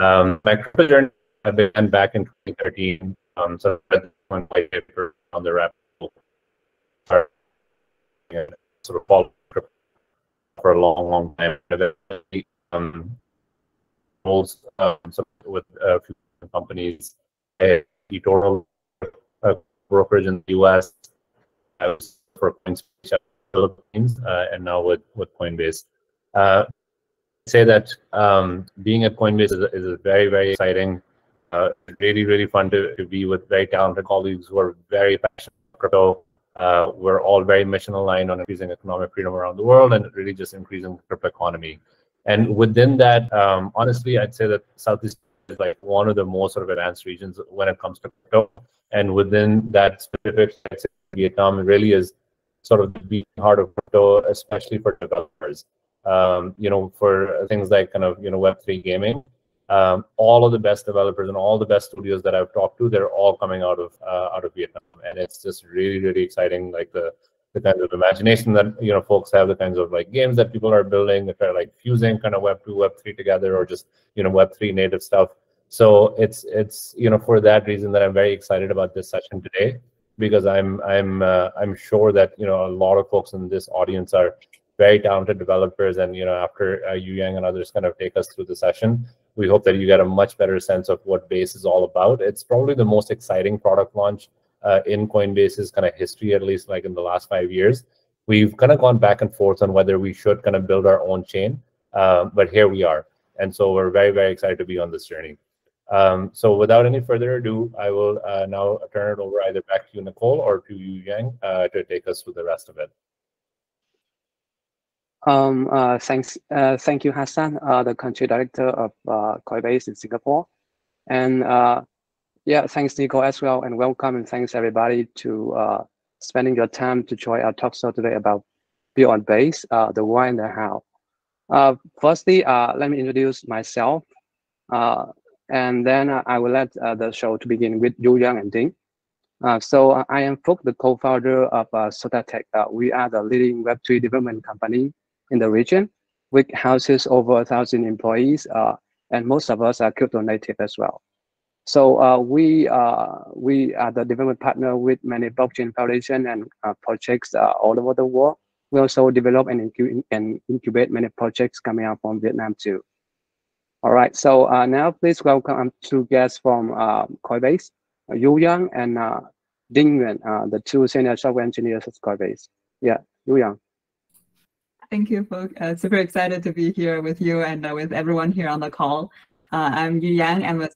My crypto journey began back in 2013. So I read one white paper on the rapid sort of followed crypto for a long time. Roles with a few companies, a eToro brokerage in the US. I was for Coinbase Philippines, and now with Coinbase. Say that being at Coinbase is very exciting. Really fun to be with very talented colleagues who are very passionate about crypto. We're all very mission aligned on increasing economic freedom around the world and really just increasing the crypto economy. And within that, honestly, I'd say that Southeast Asia is like one of the most sort of advanced regions when it comes to crypto. And within that specific, I'd say Vietnam really is sort of the heart of crypto, especially for developers. For things like kind of Web3 gaming, all of the best developers and all the best studios that I've talked to, they're all coming out of Vietnam, and it's just really exciting. Like the kinds of imagination that folks have, the kinds of like games that people are building that are like fusing kind of Web2, Web3 together, or just Web3 native stuff. So it's for that reason that I'm very excited about this session today, because I'm sure that a lot of folks in this audience are very talented developers, and after Yuyang and others kind of take us through the session, we hope that you get a much better sense of what Base is all about. It's probably the most exciting product launch in Coinbase's kind of history, at least like in the last 5 years. We've kind of gone back and forth on whether we should kind of build our own chain, but here we are, and so we're very excited to be on this journey. So without any further ado, I will now turn it over either back to you, Nicole, or to Yuyang to take us through the rest of it. Thank you, Hassan, the country director of Coinbase in Singapore. And yeah, thanks, Nico, as well, and welcome, and thanks everybody to spending your time to join our talk show today about Build on Base, the why and the how. Firstly, let me introduce myself, and then I will let the show to begin with Yuyang and Dinh. So I am Phúc, the co-founder of SotaTek. We are the leading Web3 development company in the region, which houses over 1,000 employees, and most of us are crypto native as well. So we are the development partner with many blockchain foundation and projects all over the world. We also develop and incubate many projects coming out from Vietnam too. All right, so now please welcome two guests from Coinbase, Yuyang and Dinh Nguyen, the two senior software engineers at Coinbase. Yeah, Yuyang. Thank you, Phúc. Super excited to be here with you and with everyone here on the call. I'm Yuyang. I'm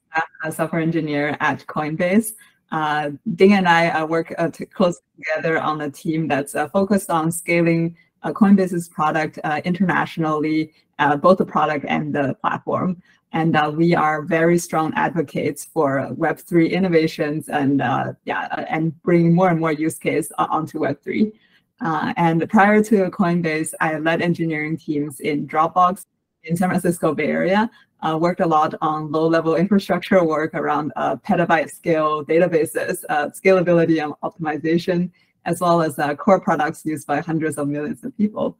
a software engineer at Coinbase. Dinh and I work closely together on a team that's focused on scaling Coinbase's product internationally, both the product and the platform. And we are very strong advocates for Web3 innovations and and bringing more and more use case onto Web3. And prior to Coinbase, I led engineering teams in Dropbox in San Francisco Bay Area, worked a lot on low-level infrastructure work around petabyte scale databases, scalability and optimization, as well as core products used by hundreds of millions of people.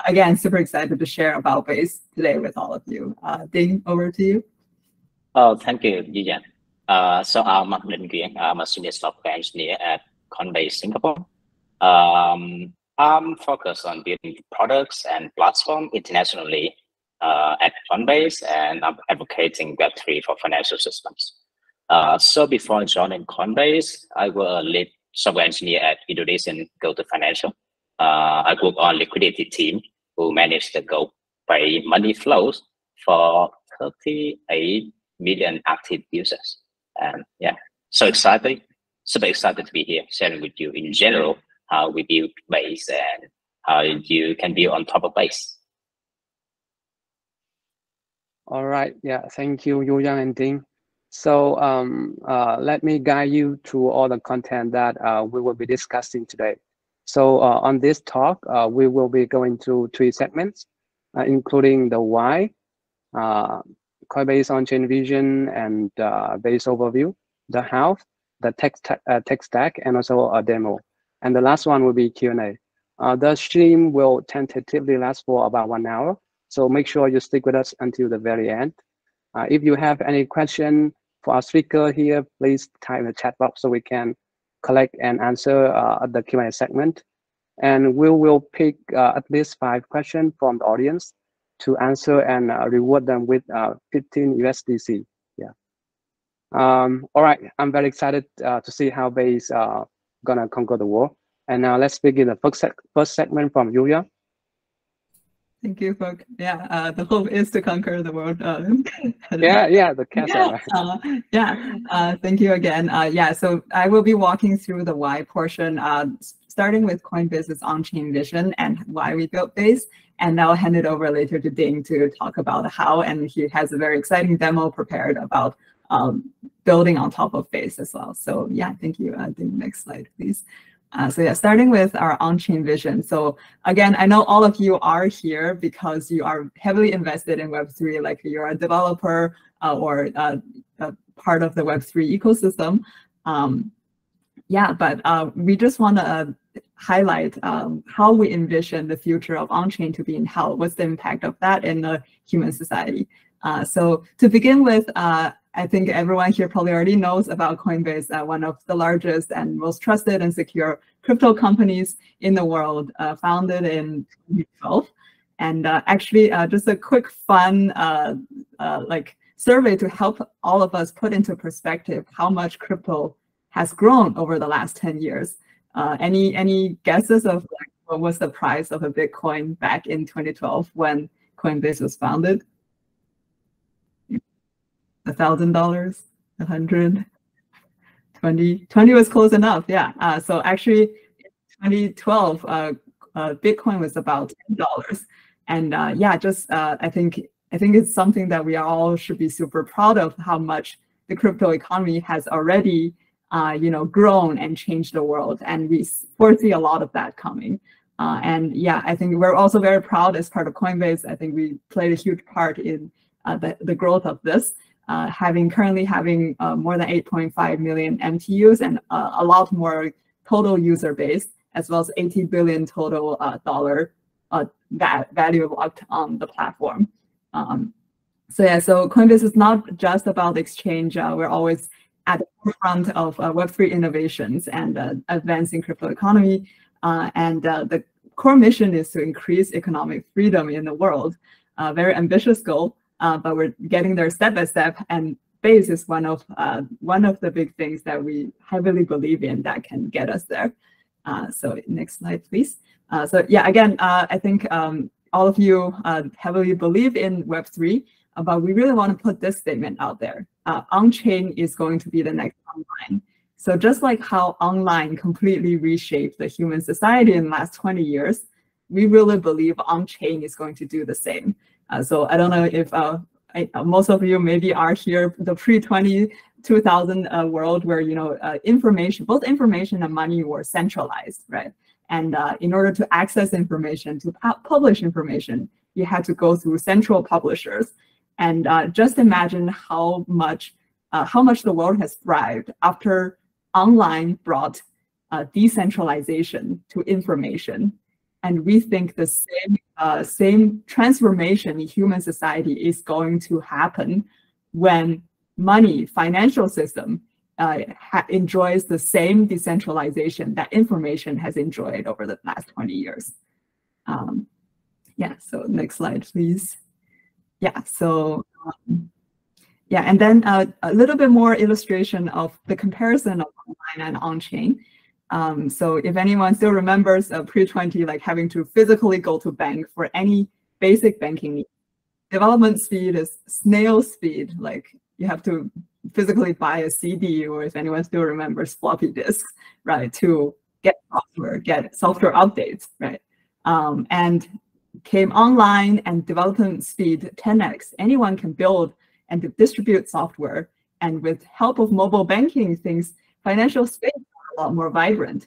Again, super excited to share about Base today with all of you. Dinh, over to you. Oh, thank you, Yuyang. So I'm Nguyen. I'm a senior software engineer at Coinbase Singapore. I'm focused on building products and platform internationally at Coinbase, and I'm advocating Web3 for financial systems. So before joining Coinbase, I was a lead software engineer at Indonesian Go2 Financial. I work on liquidity team who manage the GoPay money flows for 38 million active users. And yeah, super excited to be here, sharing with you in general how we build Base and how you can build on top of Base. All right, yeah, thank you, Yuyang and Dinh. So let me guide you through all the content that we will be discussing today. So on this talk, we will be going through 3 segments, including the why, Coinbase on-chain vision and Base overview, the how, the tech stack, and also a demo. And the last one will be Q&A. The stream will tentatively last for about 1 hour, so make sure you stick with us until the very end. If you have any question for our speaker here, please type in the chat box so we can collect and answer at the Q&A segment. And we will pick at least 5 questions from the audience to answer and reward them with 15 USDC. Yeah. All right, I'm very excited to see how Base gonna conquer the world. And now let's begin the first segment from Yuyang. Thank you, Folk. Yeah, the hope is to conquer the world. Yeah, the castle. Right? Thank you again. Yeah, so I will be walking through the why portion, starting with Coinbase's on-chain vision and why we built Base, and I'll hand it over later to Ding to talk about how, and he has a very exciting demo prepared about building on top of Base as well. So yeah, thank you. Ding, next slide, please. So yeah, starting with our on-chain vision. So again, I know all of you are here because you are heavily invested in Web3, like you're a developer or a part of the Web3 ecosystem. Yeah, but we just want to highlight how we envision the future of on-chain to be and how, what's the impact of that in the human society. So to begin with, I think everyone here probably already knows about Coinbase, one of the largest and most trusted and secure crypto companies in the world, founded in 2012. And actually, just a quick fun like survey to help all of us put into perspective how much crypto has grown over the last 10 years. Any guesses of like, what was the price of a Bitcoin back in 2012 when Coinbase was founded? $1,000, 100, 20 was close enough. Yeah. So actually, in 2012, Bitcoin was about $10, and yeah, just I think it's something that we all should be super proud of how much the crypto economy has already grown and changed the world, and we foresee a lot of that coming. And yeah, I think we're also very proud as part of Coinbase. I think we played a huge part in the growth of this. Currently having more than 8.5 million MTUs and a lot more total user base, as well as 80 billion total dollar value locked on the platform. So yeah, so Coinbase is not just about exchange. We're always at the forefront of Web3 innovations and advancing crypto economy. And the core mission is to increase economic freedom in the world. Very ambitious goal. But we're getting there step by step, and Base is one of the big things that we heavily believe in that can get us there. So next slide, please. So yeah, again, I think all of you heavily believe in Web3, but we really want to put this statement out there. On-chain is going to be the next online. So just like how online completely reshaped the human society in the last 20 years, we really believe on-chain is going to do the same. So I don't know if most of you maybe are here the pre-2000 world where information, both information and money were centralized, right? And in order to access information, to publish information, you had to go through central publishers. And just imagine how much the world has thrived after online brought decentralization to information. And we think the same transformation in human society is going to happen when money, financial system, enjoys the same decentralization that information has enjoyed over the last 20 years. Yeah, so next slide, please. Yeah, so yeah, and then a little bit more illustration of the comparison of online and on-chain. So if anyone still remembers pre-20, like having to physically go to bank for any basic banking need, development speed is snail speed. Like you have to physically buy a CD, or if anyone still remembers floppy disks, right, to get software updates, right? And came online and development speed 10x. Anyone can build and distribute software. And with help of mobile banking, financial space a lot more vibrant.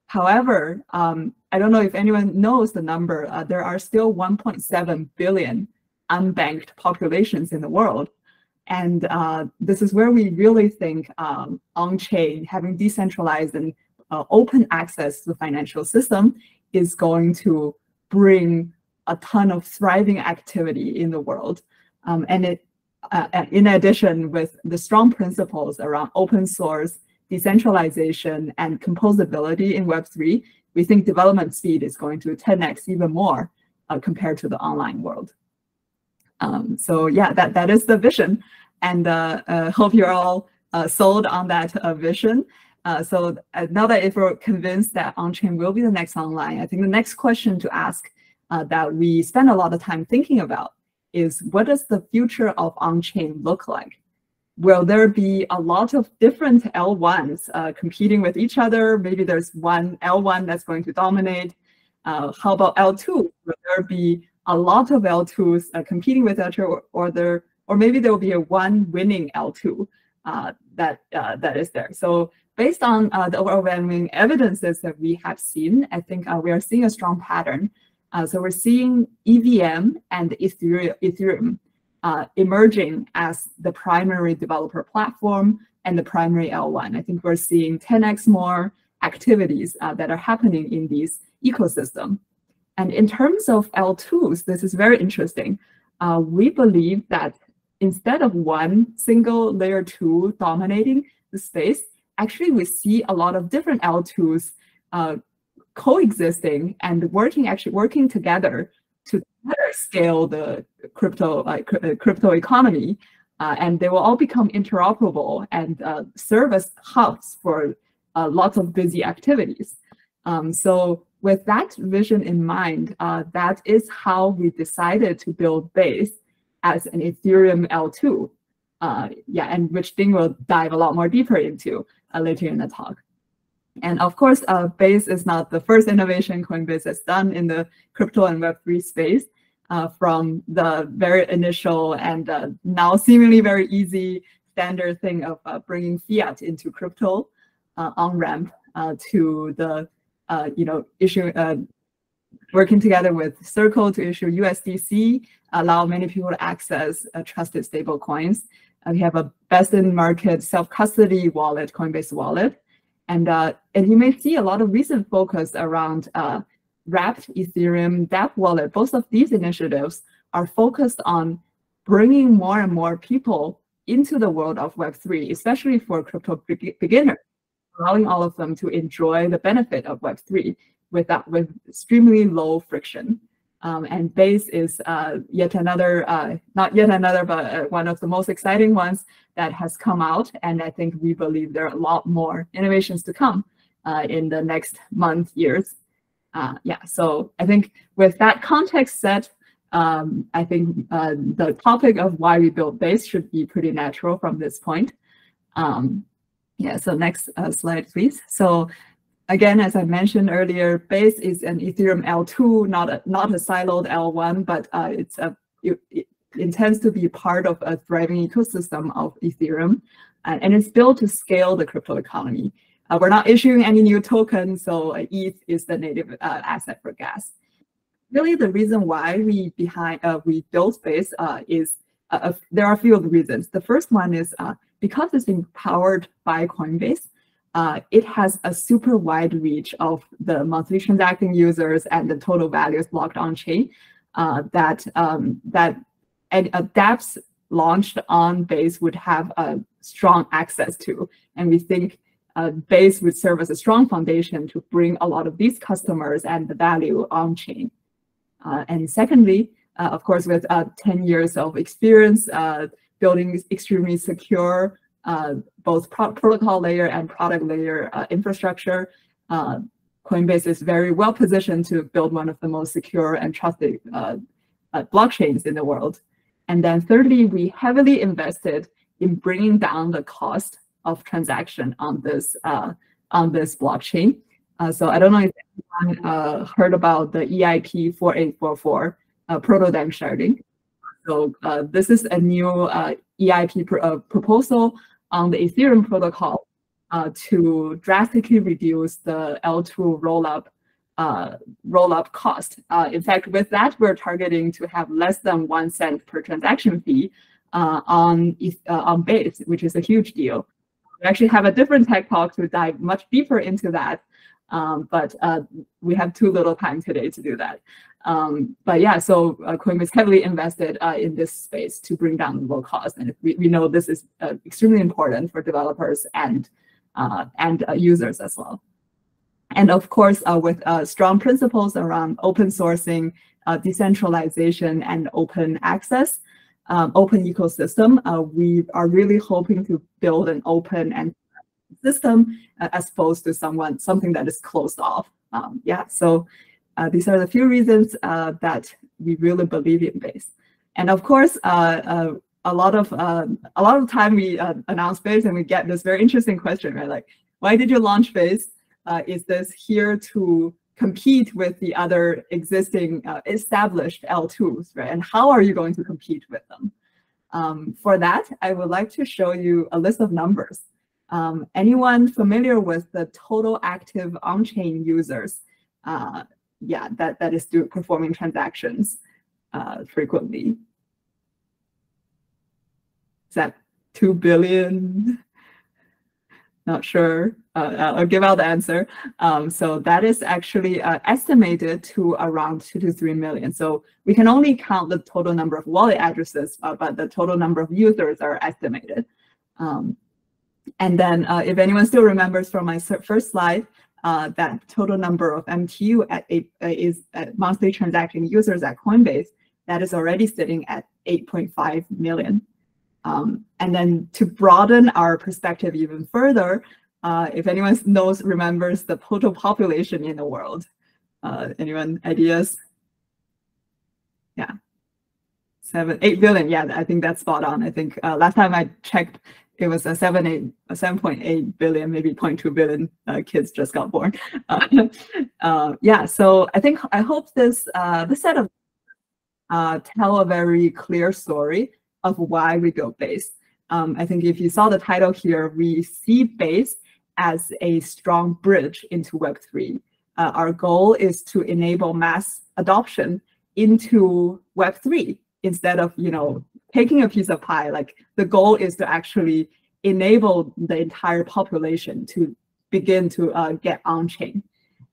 However, I don't know if anyone knows the number. There are still 1.7 billion unbanked populations in the world. And this is where we really think on-chain, having decentralized and open access to the financial system is going to bring a ton of thriving activity in the world. And in addition, with the strong principles around open source, decentralization, and composability in Web3, we think development speed is going to 10x even more compared to the online world. So yeah, that is the vision, and hope you're all sold on that vision. So now that if we're convinced that on-chain will be the next online, I think the next question to ask that we spend a lot of time thinking about is, what does the future of on-chain look like? Will there be a lot of different L1s competing with each other? Maybe there's one L1 that's going to dominate. How about L2? Will there be a lot of L2s competing with each other, or maybe there will be a one winning L2 that is there? So based on the overwhelming evidences that we have seen, I think we are seeing a strong pattern. So we're seeing EVM and Ethereum emerging as the primary developer platform and the primary L1. I think we're seeing 10x more activities that are happening in these ecosystem. And in terms of L2s, this is very interesting. We believe that instead of one single layer 2 dominating the space, actually we see a lot of different L2s coexisting and working together to better scale the crypto economy, and they will all become interoperable and serve as hubs for lots of busy activities. So with that vision in mind, that is how we decided to build Base as an Ethereum L2, and which Ding will dive a lot more deeper into later in the talk. And of course, Base is not the first innovation Coinbase has done in the crypto and Web3 space. From the very initial and now seemingly very easy standard thing of bringing fiat into crypto on-ramp to the working together with Circle to issue USDC, allow many people to access trusted stable coins. We have a best-in-market self-custody wallet, Coinbase Wallet. And you may see a lot of recent focus around wrapped Ethereum Dapps wallet. Both of these initiatives are focused on bringing more and more people into the world of Web3, especially for crypto beginners, allowing all of them to enjoy the benefit of Web3 with extremely low friction. And Base is yet another, not yet another, but one of the most exciting ones that has come out. And I think we believe there are a lot more innovations to come in the next month, years. So I think with that context set, I think the topic of why we built Base should be pretty natural from this point. So next slide, please. So again, as I mentioned earlier, Base is an Ethereum L2, not a siloed L1, but it intends to be part of a thriving ecosystem of Ethereum, and it's built to scale the crypto economy. We're not issuing any new tokens, so ETH is the native asset for gas. Really, the reason why we built Base is there are a few of the reasons. The first one is because it's being powered by Coinbase. It has a super wide reach of the monthly transacting users and the total values blocked on chain that Dapps launched on Base would have a strong access to, and we think Base would serve as a strong foundation to bring a lot of these customers and the value on chain. And secondly, of course, with 10 years of experience building extremely secure both protocol layer and product layer infrastructure, Coinbase is very well positioned to build one of the most secure and trusted blockchains in the world. And then thirdly, we heavily invested in bringing down the cost of transaction on this blockchain. So I don't know if anyone heard about the EIP 4844 proto-dam sharding. So this is a new EIP proposal on the Ethereum protocol to drastically reduce the L2 rollup cost. In fact, with that, we're targeting to have less than 1 cent per transaction fee on Base, which is a huge deal. We actually have a different tech talk to dive much deeper into that, but we have too little time today to do that. But yeah, so Coinbase heavily invested in this space to bring down the low cost, and we know this is extremely important for developers and users as well. And of course, with strong principles around open sourcing, decentralization, and open access, open ecosystem, we are really hoping to build an open and system as opposed to something that is closed off. Yeah, so these are the few reasons that we really believe in Base. And of course, a lot of time we announce Base and we get this very interesting question, right? Like, why did you launch Base? Is this here to compete with the other existing established L2s, right? And how are you going to compete with them? For that, I would like to show you a list of numbers. Anyone familiar with the total active on-chain users? Yeah, that is performing transactions frequently. Is that 2 billion? Not sure. I'll give out the answer. So that is actually estimated to around 2 to 3 million. So we can only count the total number of wallet addresses, but the total number of users are estimated. And then if anyone still remembers from my first slide, that total number of MTU is monthly transacting users at Coinbase, that is already sitting at 8.5 million. And then to broaden our perspective even further, if anyone remembers the total population in the world, anyone ideas? Yeah, 8 billion. Yeah, I think that's spot on. I think last time I checked, it was a 7.8 billion, maybe 0.2 billion kids just got born. Yeah, so I hope this set of tell a very clear story of why we built Base. I think if you saw the title here, we see Base as a strong bridge into Web3. Our goal is to enable mass adoption into Web3 instead of, taking a piece of pie. Like, the goal is to actually enable the entire population to begin to get on-chain.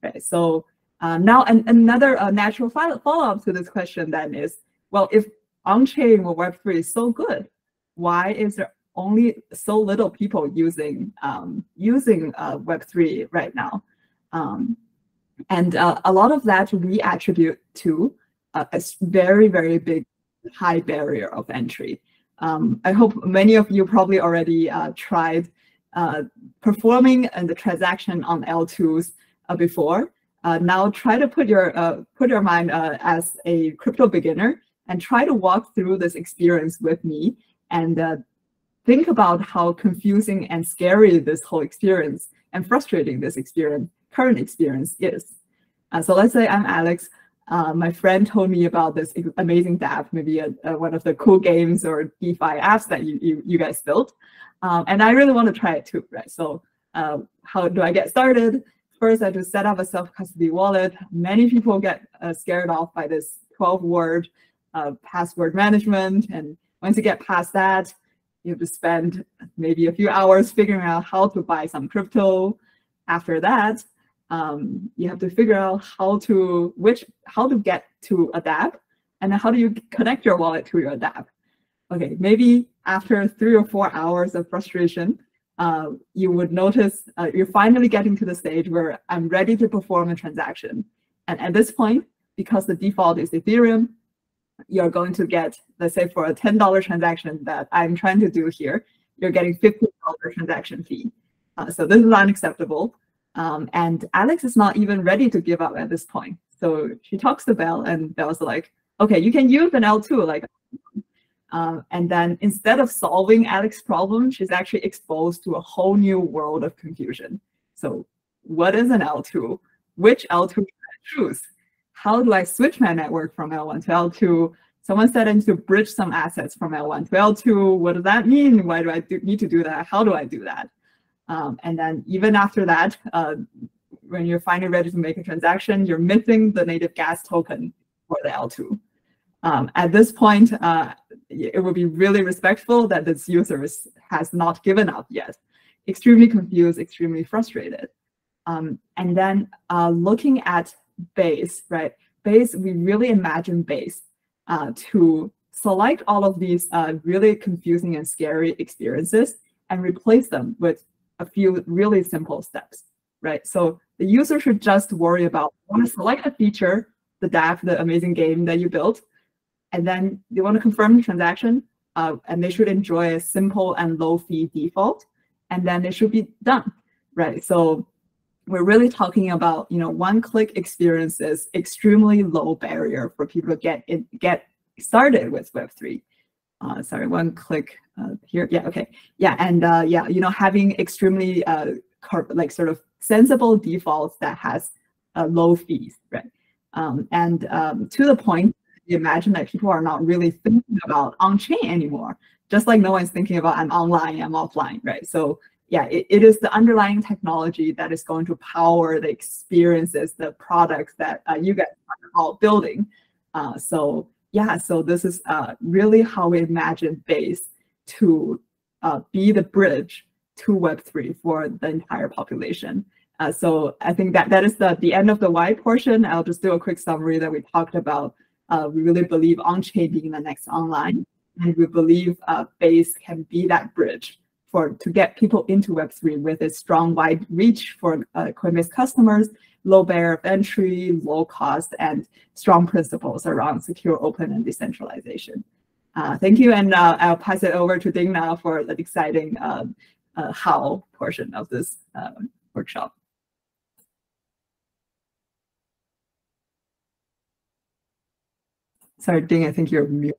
Okay, so now another natural follow-up to this question then is, well, if on-chain or Web3 is so good, why is there only so little people using Web3 right now? And a lot of that we attribute to a very, very big high barrier of entry. I hope many of you probably already tried performing the transaction on L2s before. Now try to put your mind as a crypto beginner and try to walk through this experience with me and think about how confusing and scary this whole experience and frustrating this current experience is. So let's say I'm Alex. My friend told me about this amazing Dapps, maybe one of the cool games or DeFi apps that you guys built. And I really want to try it too, right? So how do I get started? First, I just set up a self-custody wallet. Many people get scared off by this 12-word password management. And once you get past that, you have to spend maybe a few hours figuring out how to buy some crypto. After that, you have to figure out how to get to a Dapps, and then how do you connect your wallet to your Dapps. Okay, maybe after 3 or 4 hours of frustration, you would notice you're finally getting to the stage where I'm ready to perform a transaction. And at this point, because the default is Ethereum, you're going to get, let's say for a $10 transaction that I'm trying to do here, you're getting $15 transaction fee. So this is unacceptable. And Alex is not even ready to give up at this point. So she talks to Belle, and Belle's like, okay, you can use an L2. Like, and then instead of solving Alex's problem, she's actually exposed to a whole new world of confusion. So what is an L2? Which L2 should I choose? How do I switch my network from L1 to L2? Someone said I need to bridge some assets from L1 to L2. What does that mean? Why do I need to do that? How do I do that? And then even after that, when you're finally ready to make a transaction, you're missing the native gas token for the L2. At this point, it would be really respectful that this user has not given up yet. Extremely confused, extremely frustrated. And then looking at Base, right? Base, we really imagine Base to select all of these really confusing and scary experiences and replace them with a few really simple steps, right? So the user should just worry about, want to select a feature, the Dapps, the amazing game that you built, and then they want to confirm the transaction, and they should enjoy a simple and low fee default, and then it should be done, right? So we're really talking about, one-click experiences, extremely low barrier for people to get started with Web3. Sorry, one click here. Yeah, okay. Yeah, and having extremely sort of sensible defaults that has low fees, right? To the point, you imagine that people are not really thinking about on-chain anymore, just like no one's thinking about I'm online, I'm offline, right? So yeah, it is the underlying technology that is going to power the experiences, the products that you guys are all building. So this is really how we imagine Base to be the bridge to Web3 for the entire population. So I think that is the end of the why portion. I'll just do a quick summary that we talked about. We really believe on-chain being the next online, and we believe Base can be that bridge to get people into Web3 with a strong, wide reach for Coinbase customers, low barrier of entry, low cost, and strong principles around secure, open, and decentralization. Thank you, and I'll pass it over to Ding now for the exciting how portion of this workshop. Sorry, Ding, I think you're mute.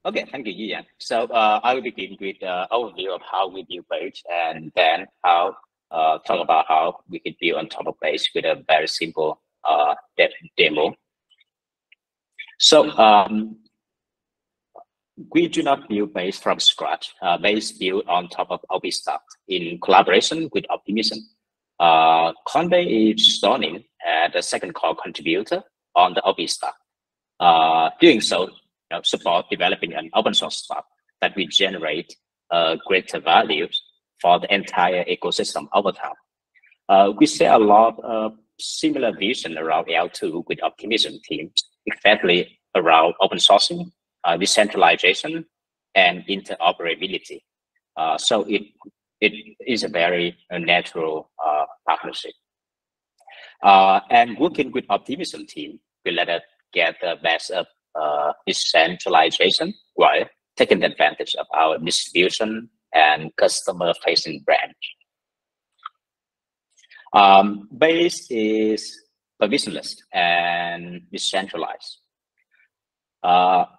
Okay, thank you, Yuyang. So I will begin with an overview of how we build Base, and then I'll talk about how we can build on top of Base with a very simple demo. So we do not build Base from scratch. Base built on top of OP Stack in collaboration with Optimism. Coinbase is joining as the second core contributor on the OP Stack. Doing so, support developing an open source stack that will generate greater value for the entire ecosystem over time. We see a lot of similar vision around L2 with Optimism teams, especially around open sourcing, decentralization, and interoperability. So it is a very natural partnership. And working with Optimism team will let us get the best of decentralization while taking advantage of our distribution and customer-facing brand. Base is permissionless and decentralized.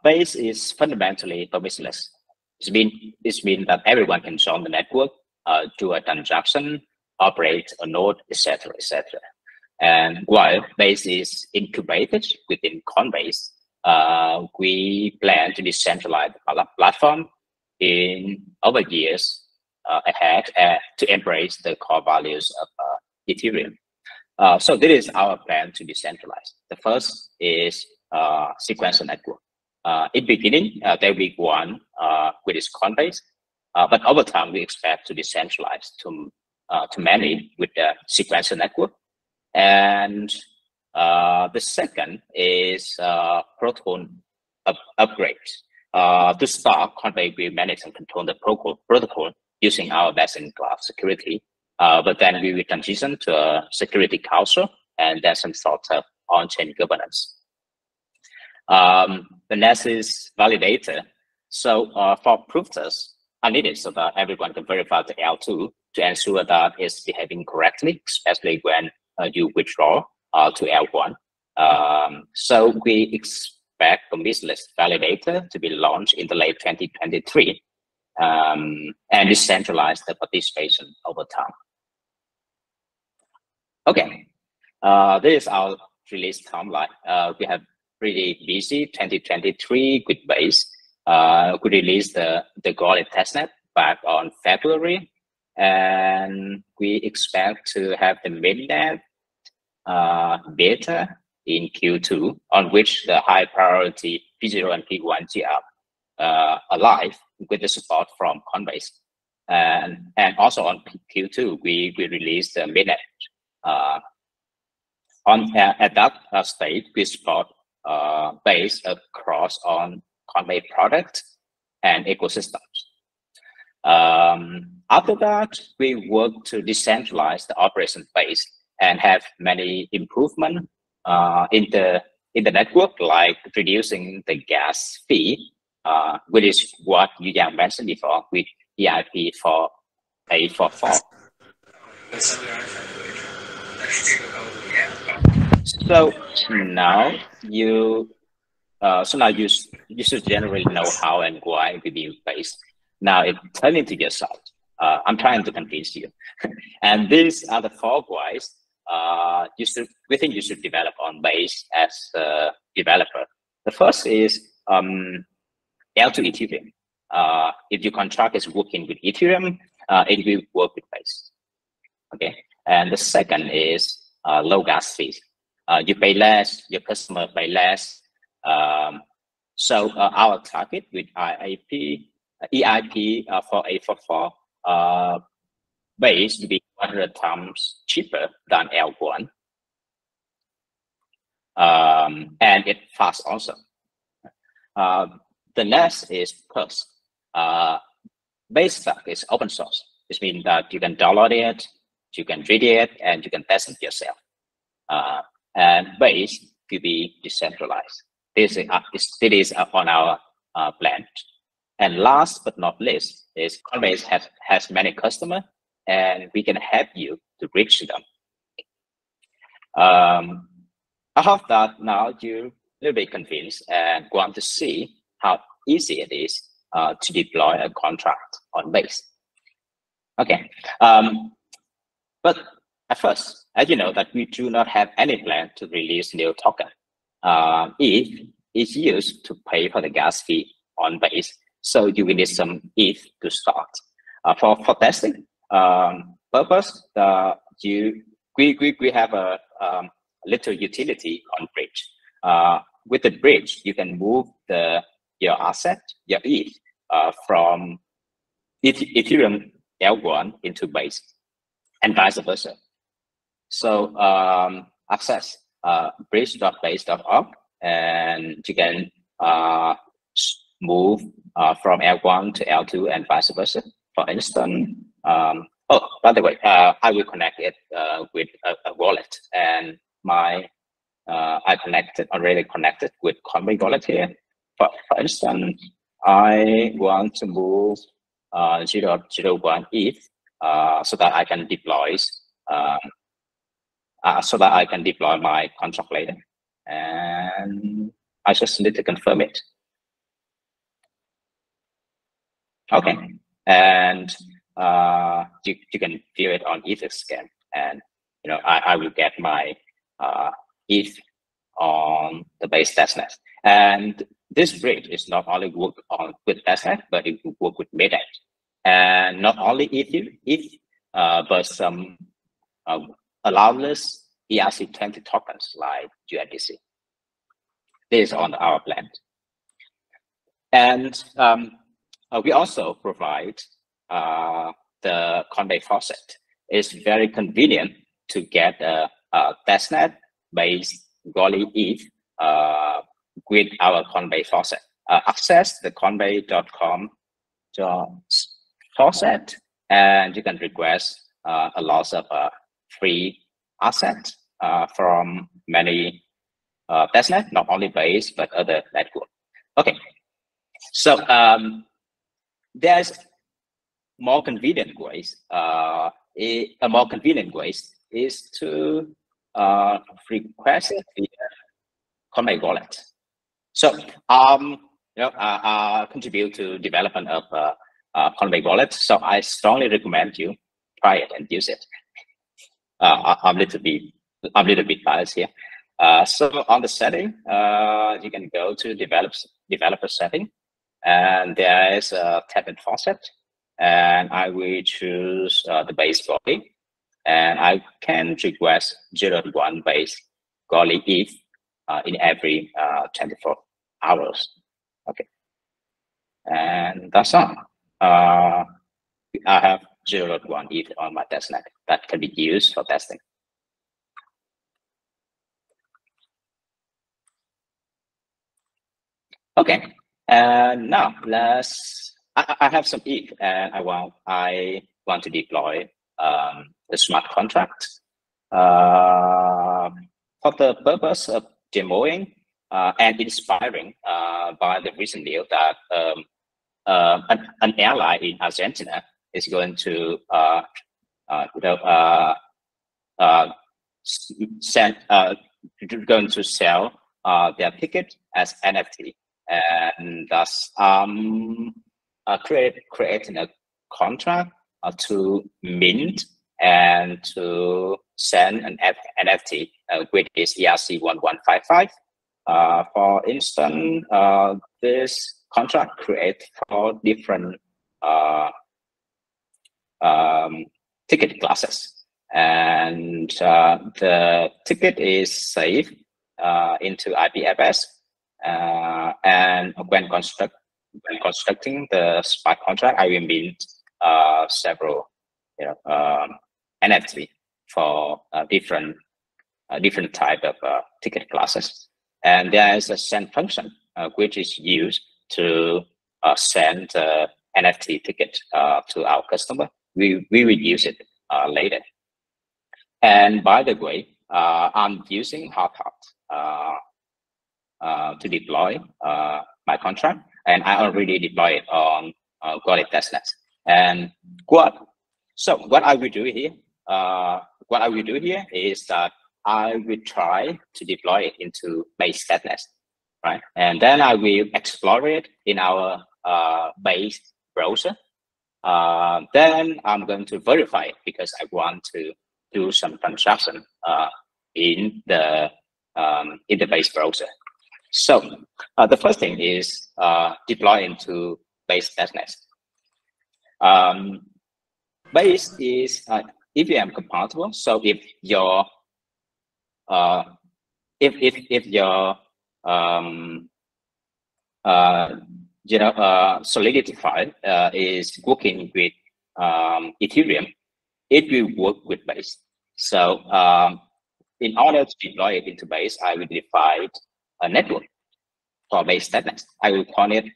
Base is fundamentally permissionless. This means that everyone can join the network, do a transaction, operate a node, etc., etc. And while Base is incubated within Coinbase, we plan to decentralize the platform in over years ahead to embrace the core values of Ethereum. So this is our plan to decentralize. The first is sequential network. In beginning, there will be one with its Coinbase, but over time we expect to decentralize to many with the sequential network. And the second is protocol upgrade. To start, Coinbase will manage and control the protocol using our best-in-class security. But then we will transition to a security council and then some sort of on-chain governance. The next is validator. So for proof tests are needed so that everyone can verify the L2 to ensure that it's behaving correctly, especially when you withdraw to L1. So we expect the permissionless validator to be launched in the late 2023 and decentralize the participation over time. Okay, this is our release timeline. We have pretty busy 2023 with Base. We released the Gold testnet back on February, and we expect to have the mainnet beta in Q2, on which the high priority P0 and P1 are alive with the support from Coinbase. And also on Q2, we released the mainnet At that stage, we support base across on Coinbase product and ecosystems. After that, we work to decentralize the operation base and have many improvements in the network, like reducing the gas fee, which is what Yuyang mentioned before with EIP for A44. So now you should generally know how and why we build base. Now turn into yourself. I'm trying to convince you. And these are the 4 whys we think you should develop on base as a developer. The first is L2 Ethereum. If your contract is working with Ethereum, it will work with base. Okay. And the second is low gas fees. You pay less, your customer pay less. So our target with EIP for A44 base to be 100 times cheaper than L1. And it fast also. The next is Plus. Base stack is open source. This means that you can download it, you can read it, and you can test it yourself. And base to be decentralized. This is on our plan. And last but not least is Coinbase has many customers, and we can help you to reach them. I hope that now you're a little bit convinced and want to see how easy it is to deploy a contract on Base. Okay, but at first, as you know, that we do not have any plan to release new token. ETH is used to pay for the gas fee on Base, so you will need some ETH to start. For testing purpose, we have a little utility on Bridge. With the Bridge, you can move your asset, your ETH, from Ethereum L1 into Base, and vice versa. So access bridge.base.org, and you can move from L1 to L2 and vice versa. For instance, oh, by the way, I will connect it with a wallet, and I already connected with Coinbase wallet here. For instance, I want to move 0.01 ETH so that I can deploy my contract later, and I just need to confirm it. Okay, and you can view it on Etherscan, and I will get my ETH on the Base testnet. And this bridge is not only work with testnet, but it will work with Metac, and not only ETH, but some allowless ERC20 tokens like USDC. This is on our plan. And we also provide the Coinbase faucet. It's very convenient to get a testnet-based Golly ETH with our Coinbase faucet. Access the Coinbase.com faucet, and you can request a lot of free assets from many testnet, not only Base but other network. Okay, so there's more convenient ways. A more convenient ways is to request it via Coinbase wallet. So I contribute to development of Coinbase wallet. So I strongly recommend you try it and use it. I'm a little bit biased here. So on the setting, you can go to developer setting, and there is a tab and faucet, and I will choose the Base Golly, and I can request 0.1 Base Golly ETH in every 24 hours. Okay, and that's all. I have 0.1 ETH on my testnet that can be used for testing. Okay, and now let's. I have some if, and I want to deploy the smart contract for the purpose of demoing and inspiring by the recent news that an airline in Argentina is going to sell their ticket as NFT, and thus creating a contract to mint and to send an NFT, which is ERC1155. For instance, this contract creates 4 different ticket classes, and the ticket is saved into IPFS, and when constructing the smart contract, I will mint several NFT for different type of ticket classes, and there is a send function which is used to send the NFT ticket to our customer. We will use it later. And by the way, I'm using HotHot to deploy my contract, and I already deployed it on Wallet testnet. And what I will do here, is that I will try to deploy it into base testnet, right? And then I will explore it in our base browser. Then I'm going to verify it because I want to do some transaction in the base browser. So the first thing is deploy into base testnet. Base is EVM compatible. So if your Solidify is working with Ethereum, it will work with Base. So in order to deploy it into Base, I will define a network for Base testnet. I will call it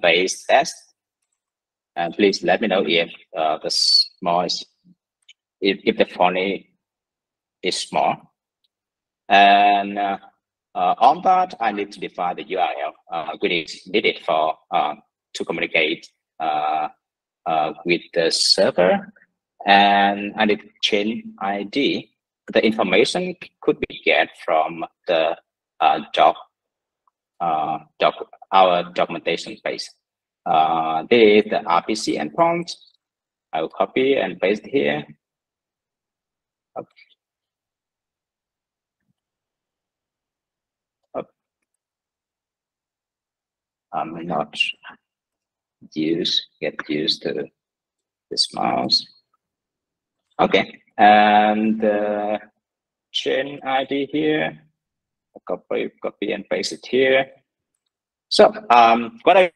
Base test. And please let me know if the font is small. And on that, I need to define the URL, which is needed for to communicate with the server. And I need to change ID. The information could be get from the our documentation base. This is the RPC endpoint. I will copy and paste here. Okay. I'm not get used to this mouse. Okay, and the chain ID here, copy and paste it here. So what I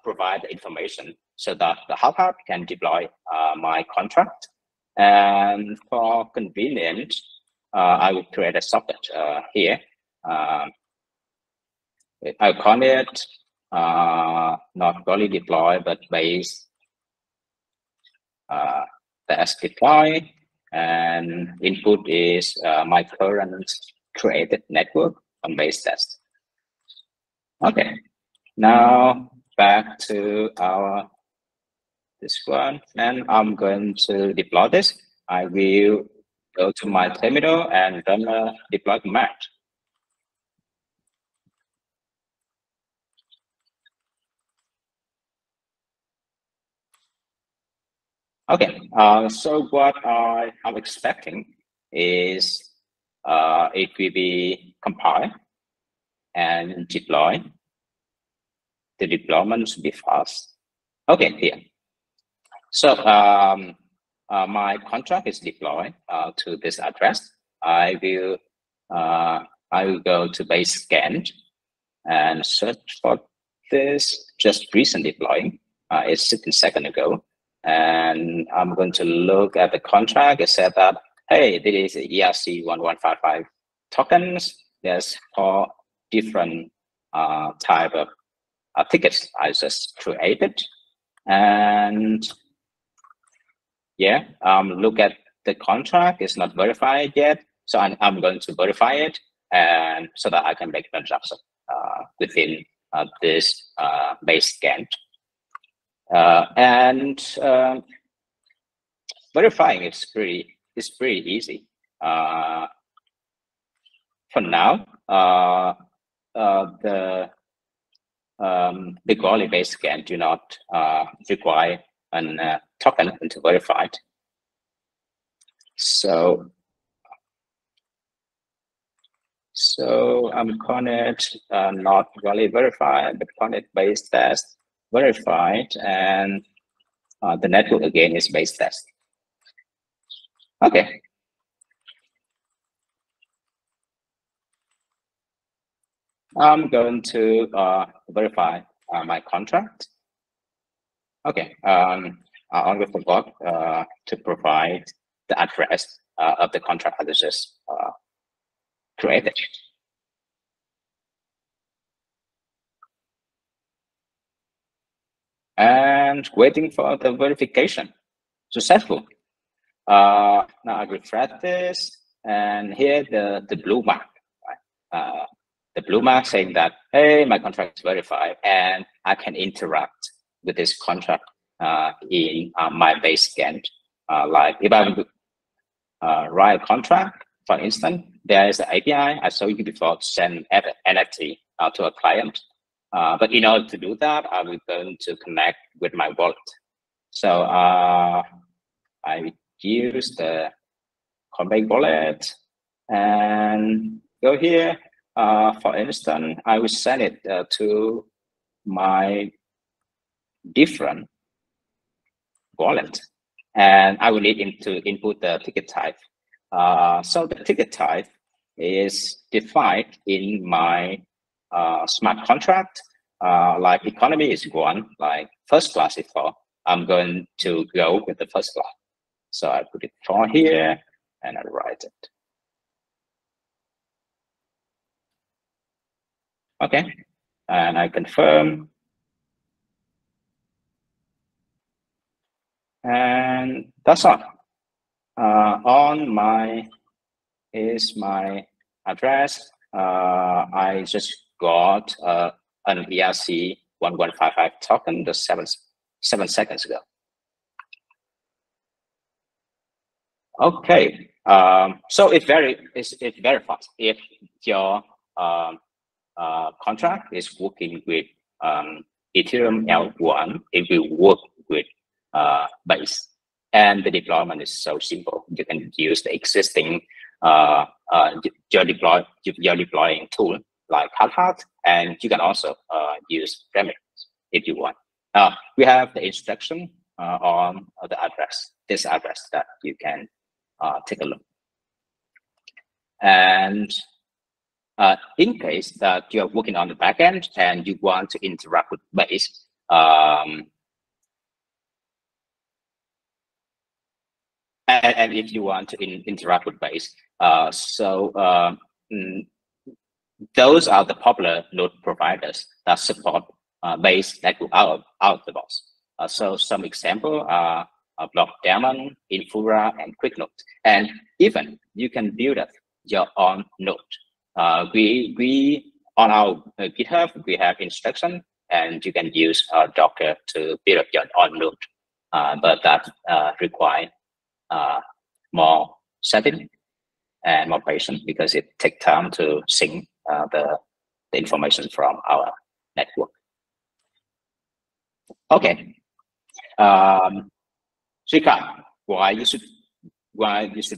provide the information so that the HotHot can deploy my contract, and for convenience, I will create a socket here. I call it not only deploy, but base test deploy, and input is my current created network on base test. Okay, now back to this one, and I'm going to deploy this. I will go to my terminal and run a deploy command. Okay, so what I'm expecting is it will be compiled and deploy. The deployment should be fast. Okay, here. So my contract is deployed to this address. I will go to base scan and search for this. Just recent deploying. It's 16 seconds ago. And I'm going to look at the contract. It said that, hey, this is ERC1155 tokens. There's 4 different type of tickets I just created. And yeah, look at the contract. It's not verified yet, so I'm going to verify it, and so that I can make transaction within this base Gantt. And verifying is pretty easy. For now, the Goerli base Gantt do not require a token to verify it. So I'm calling it not Goerli verified, but calling it base test verified, and the network again is base test. Okay. I'm going to verify my contract. Okay. I only forgot to provide the address of the contract I just created. And waiting for the verification. Successful. Now I refresh this, and here the blue mark. Right? The blue mark saying that, hey, my contract is verified, and I can interact with this contract in my base Gantt. Like if I write a contract, for instance, there is an API I showed you before to send NFT to a client. But in order to do that, I will going to connect with my wallet. So I use the Coinbase wallet and go here. For instance, I will send it to my different wallet, and I will need to input the ticket type. So the ticket type is defined in my smart contract. Like economy is 1, like first class is 4. I'm going to go with the first class. So I put it 4 here, and I write it. Okay, and I confirm. And that's all. On my address. I just got an ERC 1155 token just 7 seconds ago. Okay, so it's very fast. If your contract is working with Ethereum L1, it will work with Base, and the deployment is so simple. You can use the existing your deploying tool like Hot, and you can also use Remix if you want. We have the instruction on the address, this address that you can take a look. And in case that you're working on the backend and you want to interact with Base, and if you want to interact with Base, those are the popular node providers that support Base network out of the box. So some example are Block Diamond, Infura, and QuickNode. And even you can build up your own node. We on our GitHub, we have instruction, and you can use Docker to build up your own node. But that requires more setting and more patience because it takes time to sync the information from our network. Okay, Shrikant, why you should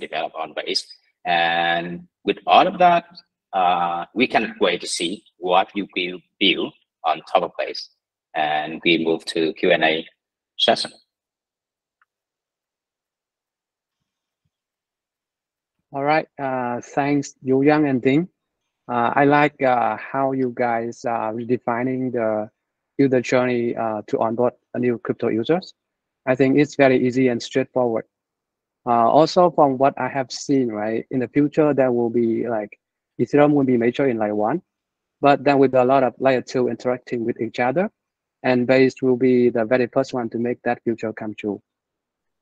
develop on Base, and with all of that, we can wait to see what you will build on top of Base, and we move to Q&A session. All right, thanks Yuyang and Dinh. I like how you guys are redefining the user journey to onboard a new crypto users. I think it's very easy and straightforward. Also, from what I have seen, right, in the future, there will be like Ethereum will be major in layer 1, but then with a lot of layer 2 interacting with each other, and Base will be the very first one to make that future come true.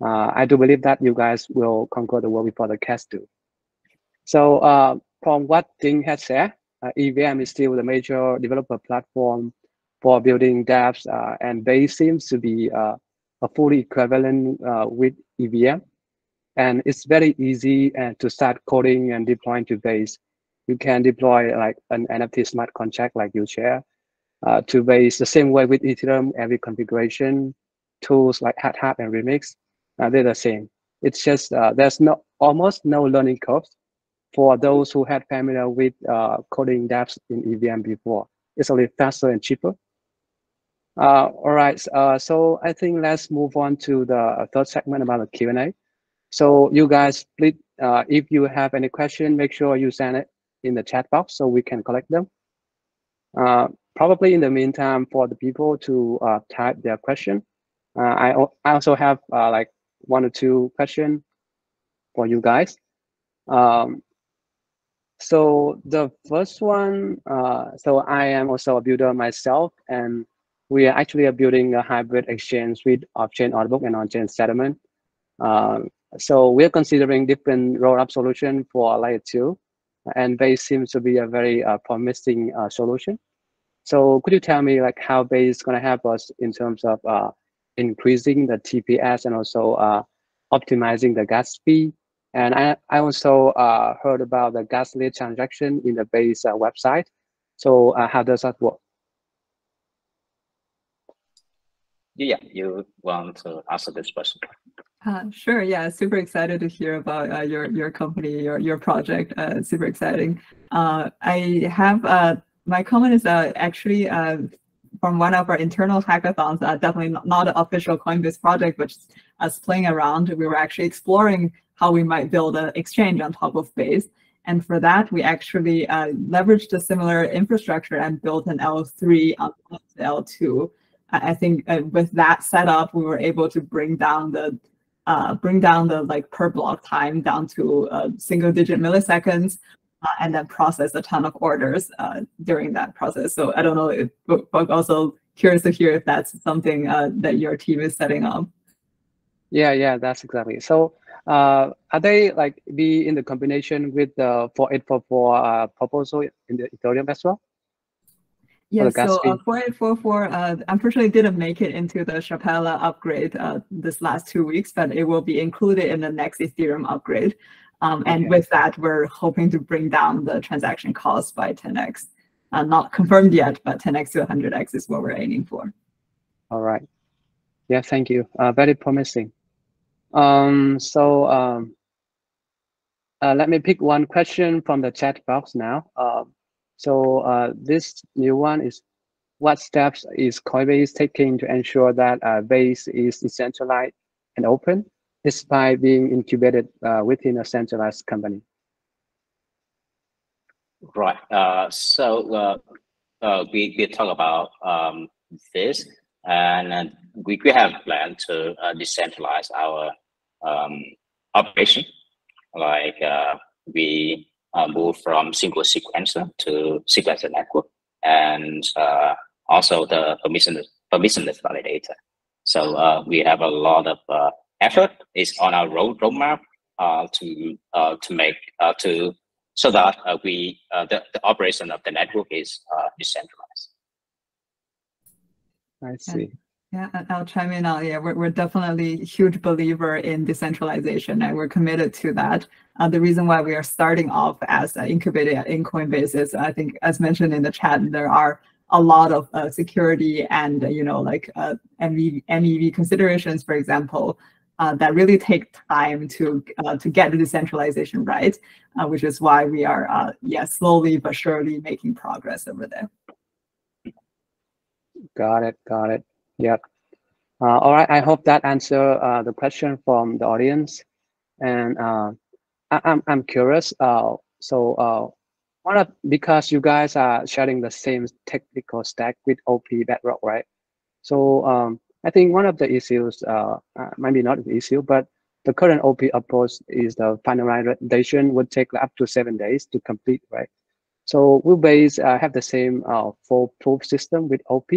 I do believe that you guys will conquer the world before the cats do. So from what Dinh has said, EVM is still the major developer platform for building dApps, and Base seems to be a fully equivalent with EVM. And it's very easy to start coding and deploying to Base. You can deploy like an NFT smart contract like you share to Base the same way with Ethereum. Every configuration, tools like HatHat and Remix, they're the same. It's just there's almost no learning curves for those who had familiar with coding dApps in EVM before. It's only faster and cheaper. All right, so I think let's move on to the third segment about the Q&A. So you guys, please, if you have any question, make sure you send it in the chat box so we can collect them. Probably in the meantime, for the people to type their question, I also have like 1 or 2 questions for you guys. So the first one, so I am also a builder myself, and we are actually building a hybrid exchange with off-chain order book and on-chain settlement. So we're considering different roll-up solution for layer 2, and Base seems to be a very promising solution. So could you tell me like how Base is going to help us in terms of increasing the TPS and also optimizing the gas fee? And I also heard about the gas lead transaction in the Base website. So how does that work? Yeah, you want to answer this question? Sure. Yeah, super excited to hear about your company, your project. Super exciting. I have my comment is actually from one of our internal hackathons. Definitely not an official Coinbase project, but just us playing around. We were actually exploring how we might build an exchange on top of Base, and for that we actually leveraged a similar infrastructure and built an L3 on top of the L2. I think with that setup, we were able to bring down the like per block time down to single-digit milliseconds, and then process a ton of orders during that process. So I don't know if, but also curious to hear if that's something that your team is setting up. Yeah, that's exactly. So are they like be in the combination with the 4844 proposal in the Ethereum as well? Yeah, so 4844 unfortunately didn't make it into the Chapella upgrade this last 2 weeks, but it will be included in the next Ethereum upgrade. And with that, we're hoping to bring down the transaction cost by 10x. Not confirmed yet, but 10x to 100x is what we're aiming for. All right. Yeah, thank you. Very promising. Let me pick one question from the chat box now. This new one is, what steps is Coinbase taking to ensure that Base is decentralized and open, despite being incubated within a centralized company? Right. We talk about this, and we have planned to decentralize our operation. Like we move from single sequencer to sequencer network, and also the permissionless validator. So we have a lot of effort is on our roadmap to make so that the operation of the network is decentralized. I see. Yeah, I'll chime in now. Yeah, we're definitely a huge believer in decentralization, and we're committed to that. The reason why we are starting off as incubated in Coinbase is, I think, as mentioned in the chat, there are a lot of security and like MEV considerations, for example, that really take time to get the decentralization right, which is why we are slowly but surely making progress over there. Got it. Yep. All right. I hope that answers the question from the audience. And I'm curious. Because you guys are sharing the same technical stack with OP Bedrock, right? So I think one of the issues, maybe not the issue, but the current OP approach is the finalization would take up to 7 days to complete, right? So will base have the same full proof system with OP,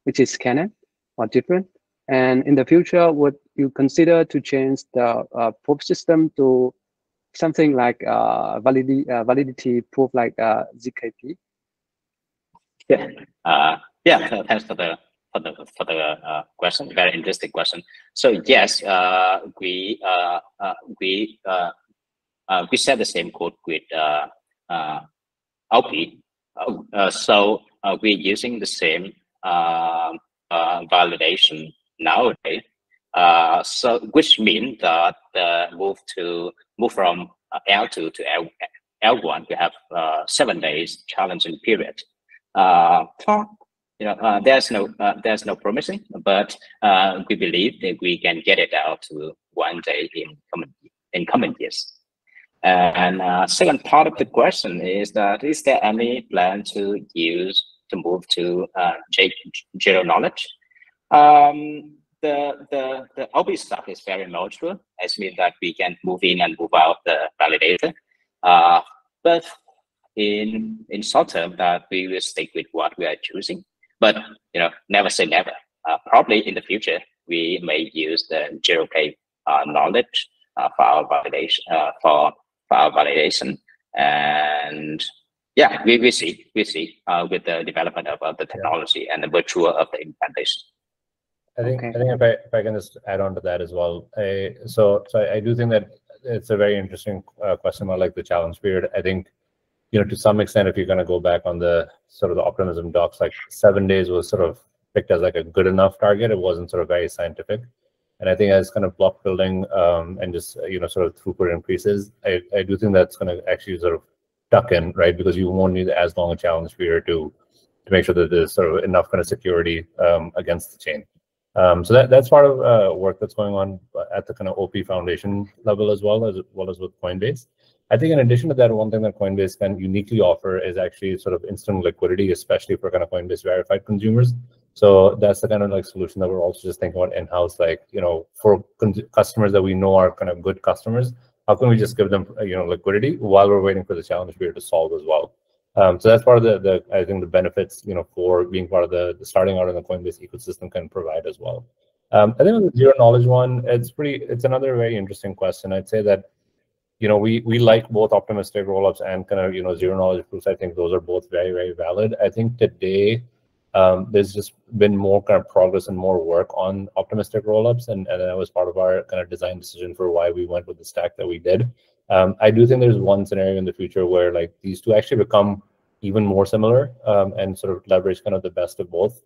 which is canon or different? And in the future, would you consider to change the proof system to something like validity proof like ZKP? Yeah. Yeah. Thanks for the question. Very interesting question. So yes, we share the same code with OP. So we're using the same validation nowadays. So which means that move from L2 to L1, we have 7 days challenging period. There's no promising, but we believe that we can get it out to 1 day in coming years. And second part of the question is that is there any plan to move to zero knowledge? The OP stuff is very modular, as means that we can move in and move out the validator. But in short term, that we will stick with what we are choosing. But never say never. Probably in the future, we may use the 0K knowledge for our validation. And yeah, we see with the development of the technology and the virtue of the implementation. I think if I can just add on to that as well. So I do think that it's a very interesting question about like the challenge period. I think to some extent, if you're going to go back on the sort of the optimism docs, like 7 days was sort of picked as like a good enough target. It wasn't sort of very scientific. And I think as kind of block building and just sort of throughput increases, I do think that's going to actually sort of tuck in, right? Because you won't need as long a challenge period to make sure that there's sort of enough kind of security against the chain. So that's part of work that's going on at the kind of OP foundation level as well as with Coinbase. I think in addition to that, one thing that Coinbase can uniquely offer is actually sort of instant liquidity, especially for kind of Coinbase verified consumers. So that's the kind of like solution that we're also just thinking about in-house, like, for customers that we know are kind of good customers, how can we just give them, liquidity while we're waiting for the challenge period to solve as well? So that's part of the I think the benefits, for being part of the starting out in the Coinbase ecosystem can provide as well. I think on the zero knowledge one, it's another very interesting question. I'd say that, we like both optimistic rollups and kind of, zero knowledge proofs. I think those are both very, very valid. I think today there's just been more kind of progress and more work on optimistic rollups, and that was part of our kind of design decision for why we went with the stack that we did. I do think there's one scenario in the future where like these two actually become even more similar and sort of leverage kind of the best of both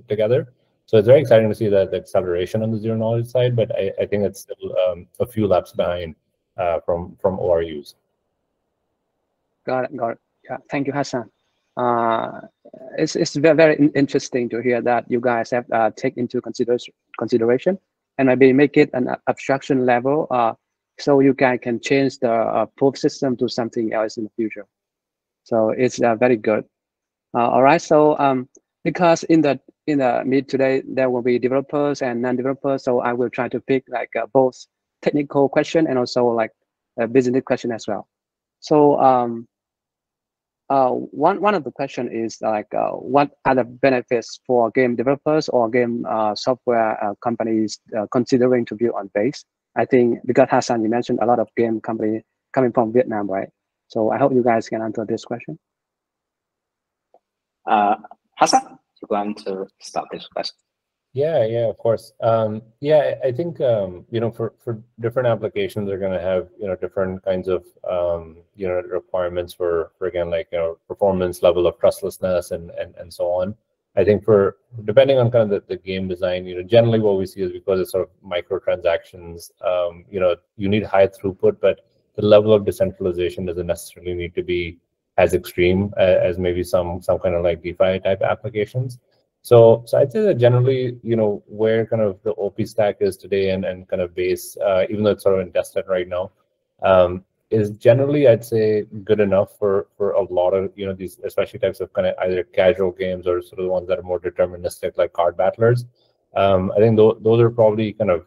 together. So it's very exciting to see that the acceleration on the zero knowledge side, but I think it's still a few laps behind from ORUs. Got it. Yeah, thank you, Hassan. It's very, very interesting to hear that you guys have take into consideration and maybe make it an abstraction level, so you guys can change the proof system to something else in the future. So it's very good. All right. So because in the meet today there will be developers and non-developers, so I will try to pick like both technical question and also like a business question as well. So one of the question is like what are the benefits for game developers or game software companies considering to build on Base? I think because Hassan, you mentioned a lot of game company coming from Vietnam, right? So I hope you guys can answer this question. Hassan, you want to start this question? Yeah, of course. Yeah, I think for different applications, they're going to have different kinds of requirements for again like performance, level of trustlessness, and so on. I think for depending on kind of the game design, generally what we see is because it's sort of microtransactions, you need high throughput, but the level of decentralization doesn't necessarily need to be as extreme as maybe some kind of like DeFi type applications. So I'd say that generally, where kind of the OP stack is today and kind of Base, even though it's sort of in testnet right now, is generally, I'd say, good enough for a lot of, these, especially types of kind of either casual games or sort of the ones that are more deterministic, like card battlers. I think those are probably kind of,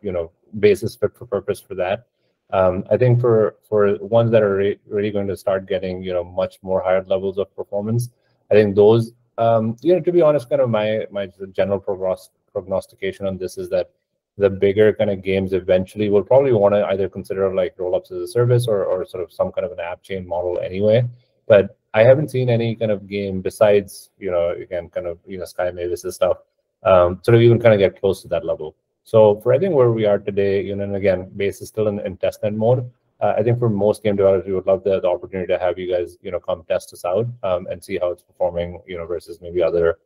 basis fit for purpose for that. I think for ones that are really going to start getting much more higher levels of performance, I think those to be honest, kind of my general prognostication on this is that the bigger kind of games eventually will probably want to either consider like rollups as a service or sort of some kind of an app chain model anyway. But I haven't seen any kind of game besides again kind of Sky Mavis' stuff sort of even kind of get close to that level. So for I think where we are today, and again, Base is still in testnet mode. I think for most game developers, we would love the opportunity to have you guys, come test us out and see how it's performing, versus maybe other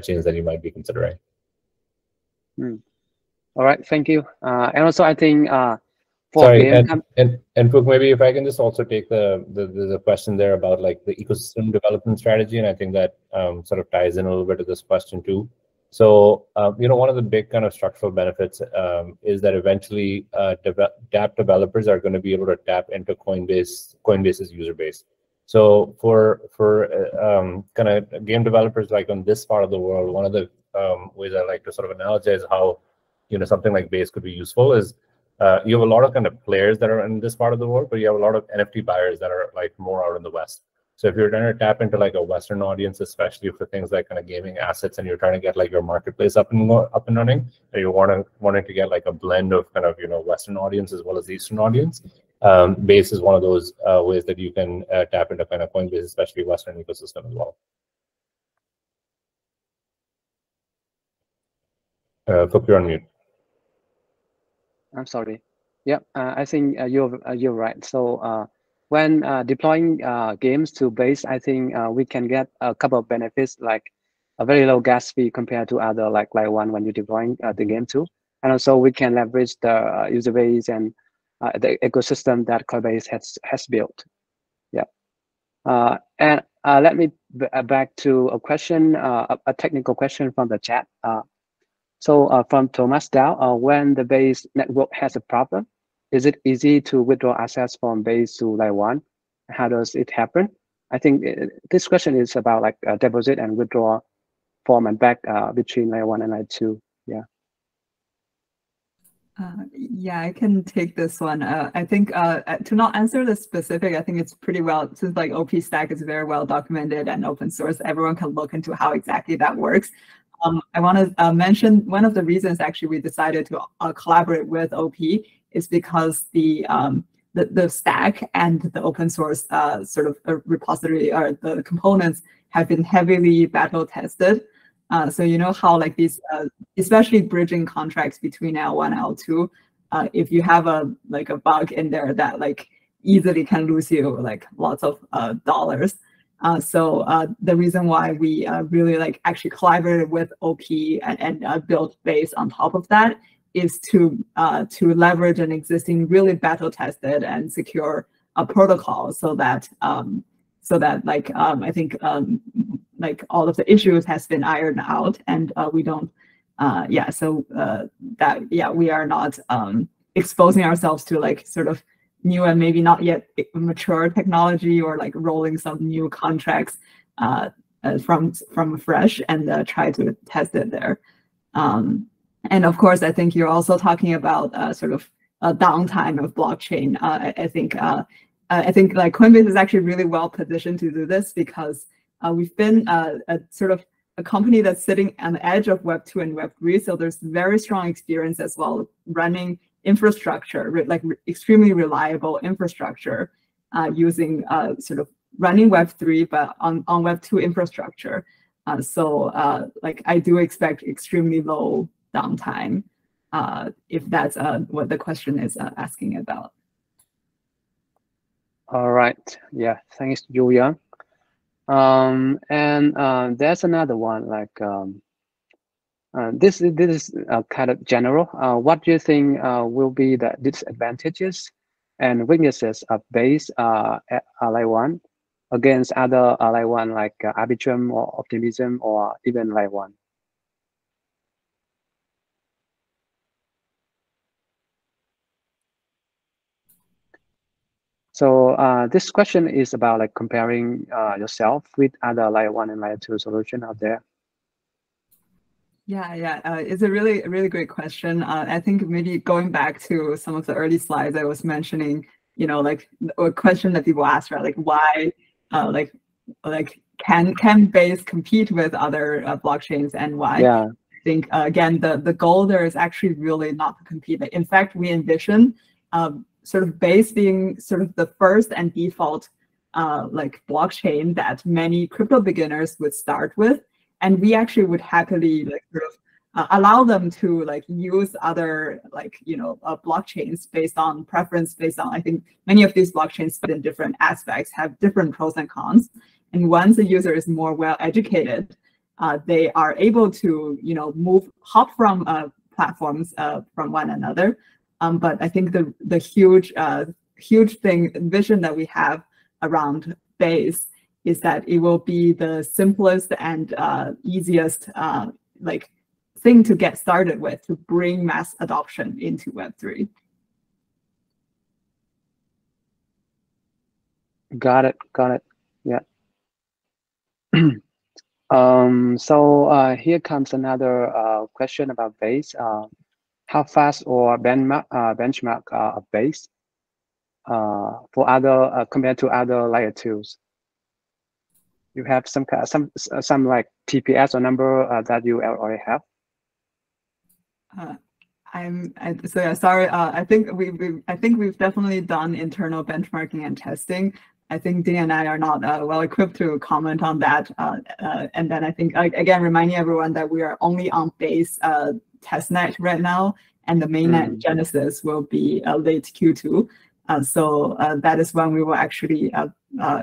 chains that you might be considering. All right, thank you. And also, I think for sorry, game and Puk, maybe if I can just also take the question there about like the ecosystem development strategy, and I think that sort of ties in a little bit to this question too. So, one of the big kind of structural benefits is that eventually Dapps developers are going to be able to tap into Coinbase's user base. So for kind of game developers like on this part of the world, one of the ways I like to sort of analogize how something like Base could be useful is you have a lot of kind of players that are in this part of the world, but you have a lot of NFT buyers that are like more out in the West. So if you're trying to tap into like a Western audience, especially for things like kind of gaming assets, and you're trying to get like your marketplace up and running, and you're wanting to get like a blend of kind of Western audience as well as Eastern audience, Base is one of those ways that you can tap into kind of Coinbase, especially Western ecosystem as well. Put you on mute. I'm sorry. Yeah, I think you're right. So when deploying games to Base, I think we can get a couple of benefits, like a very low gas fee compared to other like one when you're deploying the game to, and also we can leverage the user base and the ecosystem that Coinbase has built. Yeah, and let me back to a question, a technical question from the chat. So from Thomas Dow, when the Base network has a problem, is it easy to withdraw assets from Base to layer 1? How does it happen? I think this question is about like deposit and withdraw form and back between layer 1 and layer 2. Yeah. Yeah, I can take this one. I think to not answer the specific, I think it's pretty well, since like OP stack is very well documented and open source, everyone can look into how exactly that works. I want to mention one of the reasons actually we decided to collaborate with OP is because the stack and the open source sort of repository or the components have been heavily battle tested. So you know how like these, especially bridging contracts between L1 and L2, if you have a bug in there that like easily can lose you like lots of dollars. So the reason why we really like actually collaborated with OP and built Base on top of that is to leverage an existing really battle tested and secure protocol, so that like I think like all of the issues has been ironed out, and we don't we are not exposing ourselves to like sort of new and maybe not yet mature technology, or like rolling some new contracts from fresh and try to test it there. And of course, I think you're also talking about sort of a downtime of blockchain. I think like Coinbase is actually really well positioned to do this, because we've been a sort of a company that's sitting on the edge of Web 2 and Web 3. So there's very strong experience as well running infrastructure, like extremely reliable infrastructure, using sort of running Web 3, but on Web 2 infrastructure. So like I do expect extremely low downtime, if that's what the question is asking about. All right. Yeah. Thanks, Yuyang. And there's another one, like this is kind of general. What do you think will be the disadvantages and weaknesses of Base at layer 1 against other layer 1 like Arbitrum or Optimism or even layer 1? So this question is about like comparing yourself with other layer 1 and layer 2 solution out there. Yeah, it's a really great question. I think maybe going back to some of the early slides I was mentioning, like a question that people ask, right? Like why, can Base compete with other blockchains, and why? Yeah. I think again, the goal there is actually really not to compete. In fact, we envision sort of Base being sort of the first and default blockchain that many crypto beginners would start with. And we actually would happily allow them to use other blockchains based on preference, based on, I think many of these blockchains in different aspects have different pros and cons. And once a user is more well educated, they are able to hop from platforms from one another. But I think the huge vision that we have around Base is that it will be the simplest and easiest thing to get started with to bring mass adoption into Web3. Got it. Yeah. So here comes another question about Base. How fast or benchmark of Base for other compared to other layer 2s? You have some like TPS or number that you already have? Sorry. I think we've definitely done internal benchmarking and testing. I think Dinh and I are not well equipped to comment on that. And then I think again reminding everyone that we are only on Base testnet right now, and the mainnet Genesis will be late Q2. So that is when we will actually,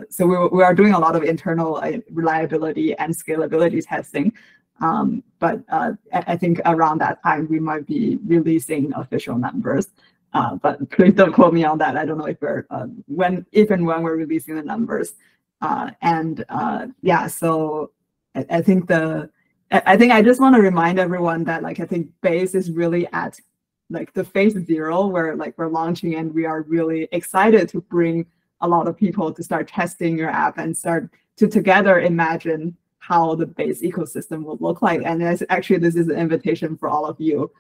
so we are doing a lot of internal reliability and scalability testing. But I think around that time, we might be releasing official numbers. But please don't quote me on that. I don't know if we're, if and when we're releasing the numbers. Yeah, so I think I just want to remind everyone that I think Base is really at the phase 0 where we're launching, and we are really excited to bring a lot of people to start testing your app and start to together imagine how the Base ecosystem will look like. And this is an invitation for all of you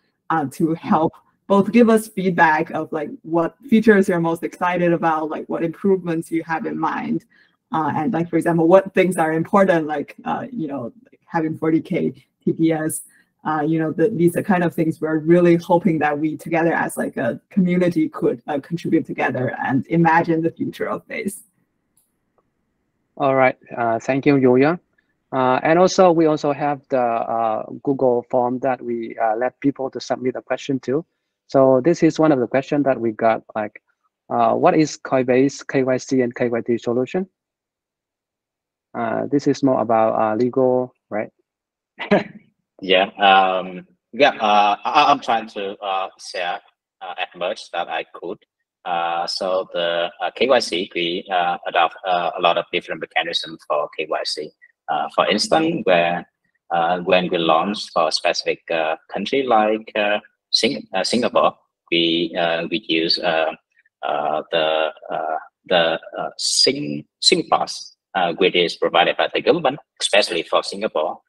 to help both give us feedback of what features you're most excited about, what improvements you have in mind, and for example, what things are important, having 40K TPS. These are kind of things we're really hoping that we together as a community could contribute together and imagine the future of Base. All right, thank you, Yuyang. And also, we also have the Google form that we let people to submit a question to. So this is one of the questions that we got, what is Coinbase KYC and KYT solution? This is more about legal, right? Yeah, I'm trying to share as much that I could. So the KYC, we adopt a lot of different mechanisms for KYC. For instance, when we launch for a specific country like Singapore, we use the SIM pass, which is provided by the government, especially for Singapore.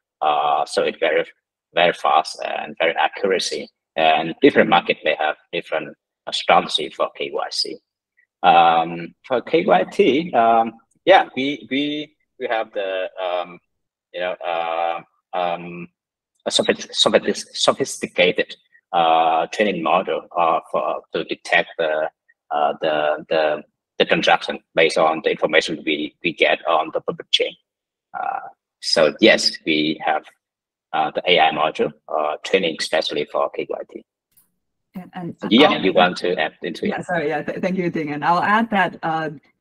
So it's very fast and very accuracy. And different market may have different strategy for KYC. For KYT, yeah, we have the sophisticated training model to detect the transaction based on the information we get on the public chain. So yes, we have the AI module training especially for KYT. And yeah, you want to add into it? Yeah, sorry. Yeah, thank you, Ding. And I'll add that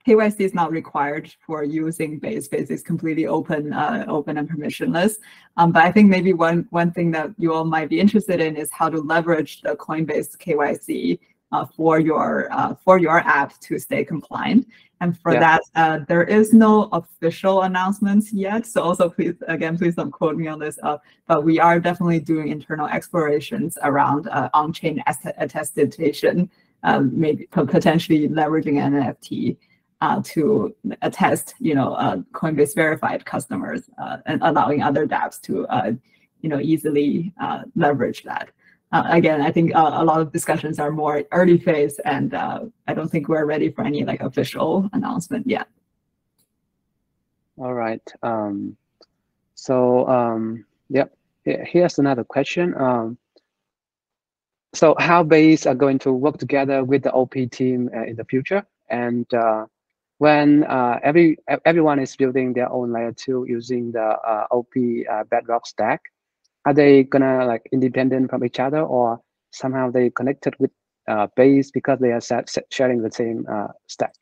KYC is not required for using Base. Base is completely open and permissionless. But I think maybe one thing that you all might be interested in is how to leverage the Coinbase KYC for your app to stay compliant. And for that, there is no official announcements yet. So also, please don't quote me on this. But we are definitely doing internal explorations around on-chain attestation, maybe potentially leveraging an NFT to attest, Coinbase verified customers and allowing other dApps to easily leverage that. Again, I think a lot of discussions are more early phase, and I don't think we're ready for any official announcement yet. All right. Yep. Here's another question. So how Base are going to work together with the OP team in the future? And when everyone is building their own layer 2 using the OP Bedrock stack, are they gonna independent from each other, or somehow they connected with Base because they are sharing the same stack?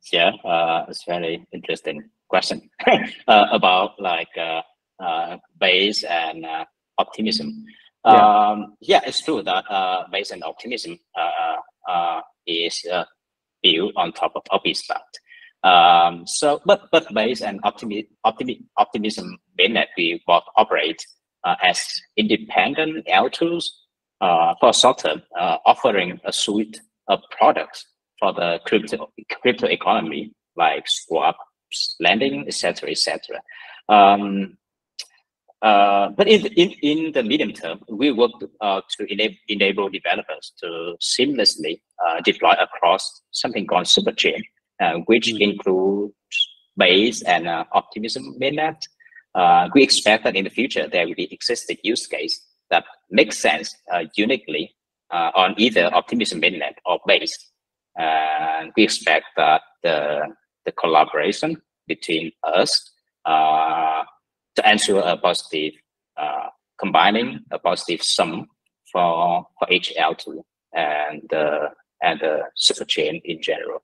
It's very interesting question about Base and optimism. It's true that Base and optimism is built on top of OP stack. But Base and optimism mainnet we both operate as independent L2s for SotaTek, offering a suite of products for the crypto economy, like swaps, lending, etc., etc. But in the medium term, we work to enable developers to seamlessly deploy across something called superchain, which includes Base and optimism mainnet. We expect that in the future there will be existing use case that makes sense uniquely on either optimism mainnet or Base. And we expect that the collaboration between us to ensure a positive, combining a positive sum for each L2 and the super chain in general.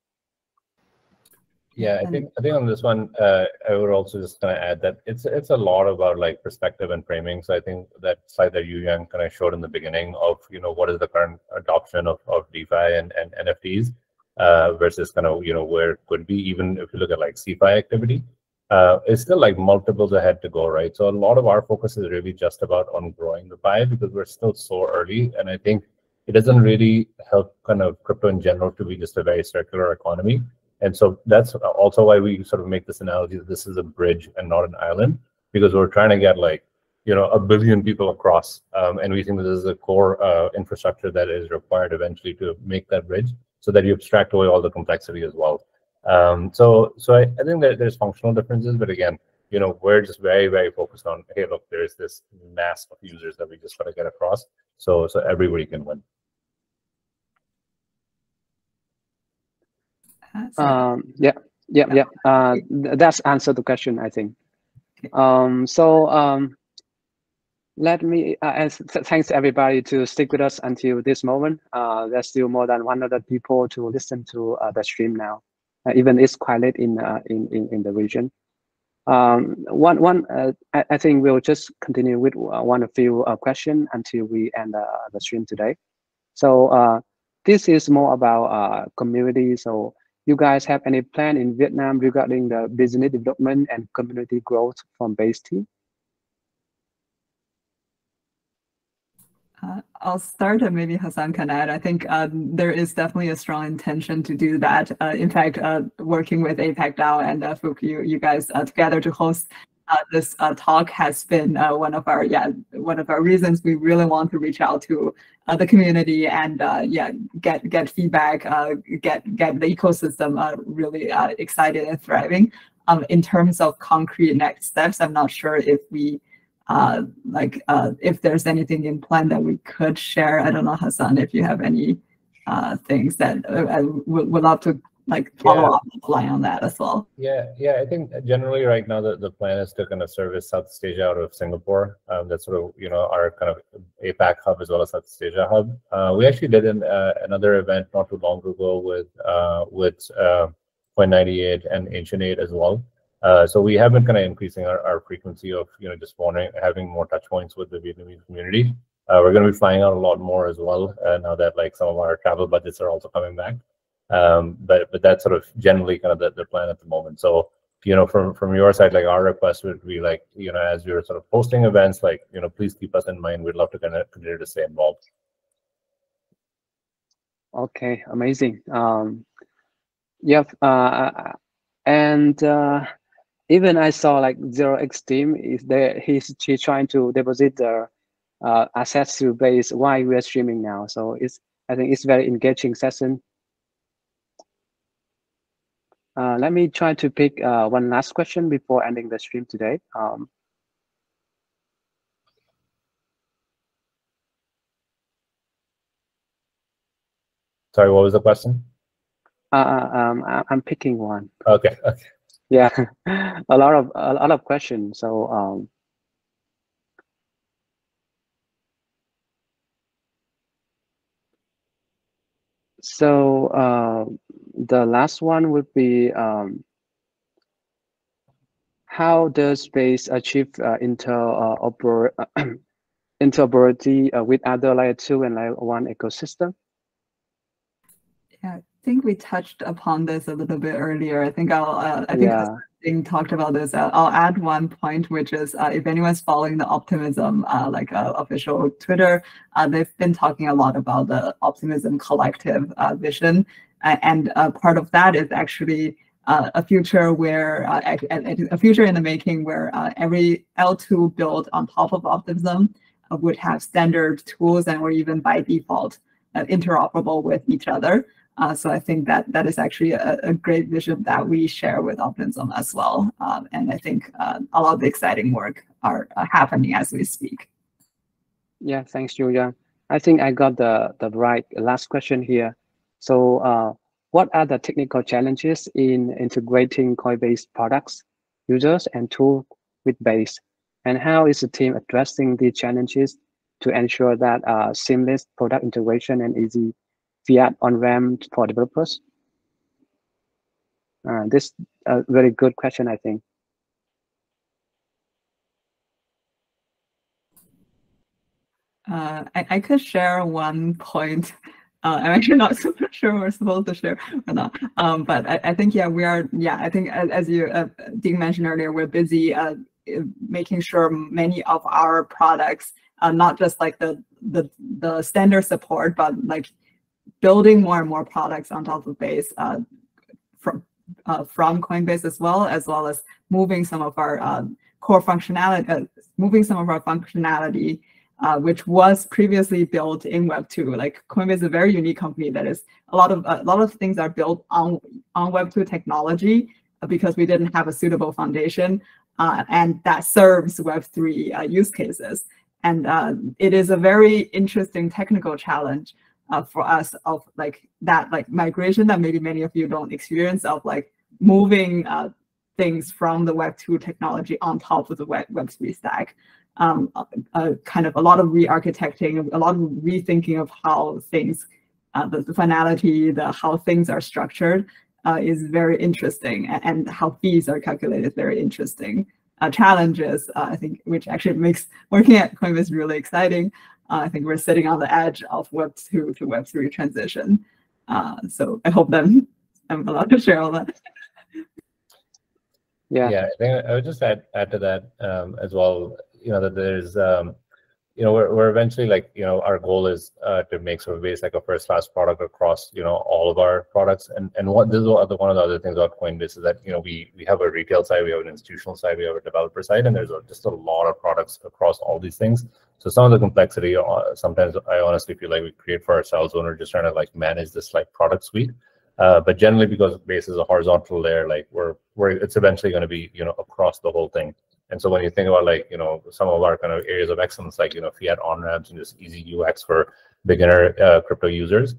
Yeah, I think on this one, I would also just kind of add that it's a lot about perspective and framing. So I think that slide that Yuyang kind of showed in the beginning of what is the current adoption of DeFi and NFTs versus kind of where it could be, even if you look at CeFi activity, it's still multiples ahead to go, right? So a lot of our focus is really just about on growing the pie because we're still so early, and I think it doesn't really help kind of crypto in general to be just a very circular economy. And so that's also why we sort of make this analogy that this is a bridge and not an island, because we're trying to get 1 billion people across, and we think that this is a core infrastructure that is required eventually to make that bridge, so that you abstract away all the complexity as well. So I think that there's functional differences, but again, we're just very, very focused on, hey, look, there's this mass of users that we just got to get across, so everybody can win. That's answered the question, I think. Let me thanks everybody to stick with us until this moment. There's still more than 100 people to listen to the stream now, even it's quite late in the region. I think we'll just continue with a few questions until we end the stream today. So this is more about community. So you guys have any plan in Vietnam regarding the business development and community growth from Base team? I'll start, and maybe Hassan can add. I think there is definitely a strong intention to do that. In fact, working with Apac Dao and Phuc, you guys together to host this talk has been one of our reasons we really want to reach out to the community and get feedback, get the ecosystem really excited and thriving. In terms of concrete next steps, I'm not sure if we if there's anything in plan that we could share. I don't know, Hassan, if you have any things that I would love to follow up line on that as well. Yeah, I think generally right now the plan is to kind of service Southeast Asia out of Singapore. That's sort of our kind of APAC hub as well as Southeast Asia hub. We actually did another event not too long ago with Coin98 and Ancient8 as well. So we have been kind of increasing our frequency of just having more touch points with the Vietnamese community. We're going to be flying out a lot more as well now that some of our travel budgets are also coming back. But that's sort of generally kind of the plan at the moment. So from your side, our request would be as you're sort of hosting events, please keep us in mind. We'd love to kind of continue to stay involved. Okay, amazing. even I saw like 0x team is there. He's trying to deposit the assets to base while we are streaming now. So I think it's very engaging session. Let me try to pick one last question before ending the stream today. Sorry, what was the question? I'm picking one. Okay. Okay. Yeah, a lot of questions. So the last one would be how does Space achieve interoperability with other layer 2 and layer 1 ecosystem? Yeah, I think we touched upon this a little bit earlier. I think Ding talked about this. I'll add one point, which is if anyone's following the Optimism official Twitter, they've been talking a lot about the Optimism collective vision, and part of that is actually a future where a future in the making where every L2 built on top of Optimism would have standard tools and or even by default interoperable with each other. So I think that is actually a great vision that we share with Optimism as well. And I think a lot of the exciting work are happening as we speak. Yeah, thanks, Yuyang. I think I got the right last question here. So what are the technical challenges in integrating Coinbase products, users, and tools with Base? And how is the team addressing the challenges to ensure that seamless product integration and easy fiat on-ramp for developers? This is a very good question, I think. I could share one point. I'm actually not super sure we're supposed to share or not. But I think, yeah, we are. Yeah, I think as you Ding mentioned earlier, we're busy making sure many of our products, not just like the standard support, but like building more and more products on top of Base from Coinbase as well as moving some of our core functionality, which was previously built in Web2. Like Coinbase is a very unique company that is a lot of things are built on Web2 technology because we didn't have a suitable foundation, and that serves Web3 use cases. And it is a very interesting technical challenge for us of like that migration that maybe many of you don't experience, of like moving things from the Web2 technology on top of the Web3 stack. Kind of a lot of re-architecting, a lot of rethinking of how things, the finality, how things are structured is very interesting, and how fees are calculated is very interesting. Challenges, I think, which actually makes working at Coinbase really exciting. I think we're sitting on the edge of Web2 to Web3 transition. So I hope that I'm allowed to share all that. Yeah, I think I would just add to that as well. You know, that there's you know, we're eventually like, you know, our goal is to make sort of Base like a first-class product across, you know, all of our products. And what this is one of the other things about Coinbase is that, you know, we have a retail side, we have an institutional side, we have a developer side, and there's just a lot of products across all these things. So some of the complexity, sometimes I honestly feel like we create for ourselves when we're just trying to like manage this like product suite. But generally, because Base is a horizontal layer, like it's eventually going to be, you know, across the whole thing. And so when you think about like, you know, some of our kind of areas of excellence, like, you know, fiat on-ramps and just easy UX for beginner crypto users,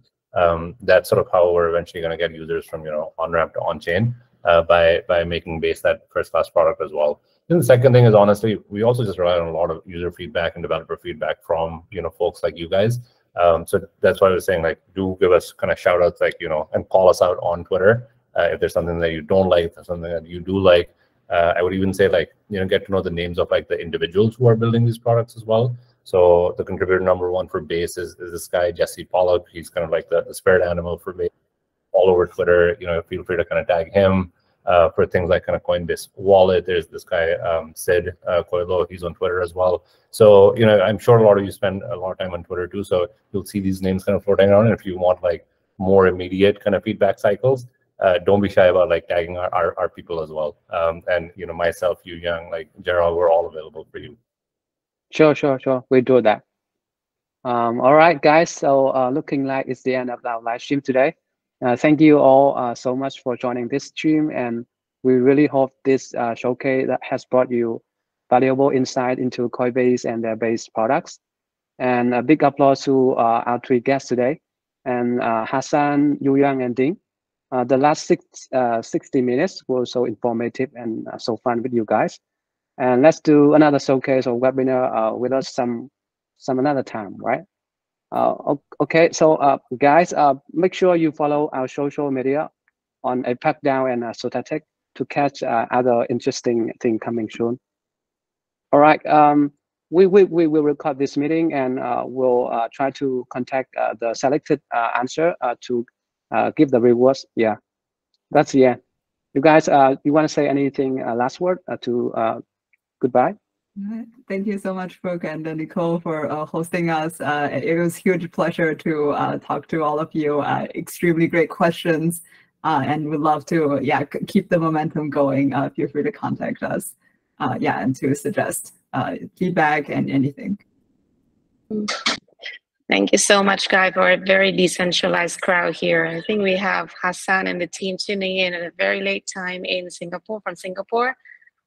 that's sort of how we're eventually going to get users from, you know, on-ramp to on-chain by making Base that first-class product as well. And the second thing is, honestly, we also just rely on a lot of user feedback and developer feedback from, you know, folks like you guys. So that's why I was saying, like, do give us kind of shout outs, like, you know, and call us out on Twitter if there's something that you don't like, if there's something that you do like. I would even say, like, you know, get to know the names of like the individuals who are building these products as well. So the contributor number one for Base is this guy, Jesse Pollock. He's kind of like the spirit animal for Base all over Twitter. You know, feel free to kind of tag him for things like kind of Coinbase Wallet. There's this guy, Sid Coelho. He's on Twitter as well. So, you know, I'm sure a lot of you spend a lot of time on Twitter too. So you'll see these names kind of floating around. And if you want like more immediate kind of feedback cycles, don't be shy about like tagging our people as well. And myself, Yuyang, like Gerald, we're all available for you. Sure. We do that. All right, guys. So looking like it's the end of our live stream today. Thank you all so much for joining this stream, and we really hope this showcase that has brought you valuable insight into Coinbase and their base products. And a big applause to our three guests today, and Hassan, Yuyang, and Dinh. The last 60 minutes were so informative and so fun with you guys. And let's do another showcase or webinar with us some another time, right? Okay, so guys, make sure you follow our social media on Apac Dao and SotaTek to catch other interesting thing coming soon. All right, we will record this meeting, and we'll try to contact the selected answer to give the rewards. Yeah, that's the end. You guys, you want to say anything last word to goodbye? Thank you so much, Brooke and Nicole, for hosting us. It was a huge pleasure to talk to all of you. Extremely great questions, and we'd love to keep the momentum going. Feel free to contact us, and to suggest feedback and anything. Thank you so much, Guy, for a very decentralized crowd here. I think we have Hassan and the team tuning in at a very late time in Singapore, from Singapore.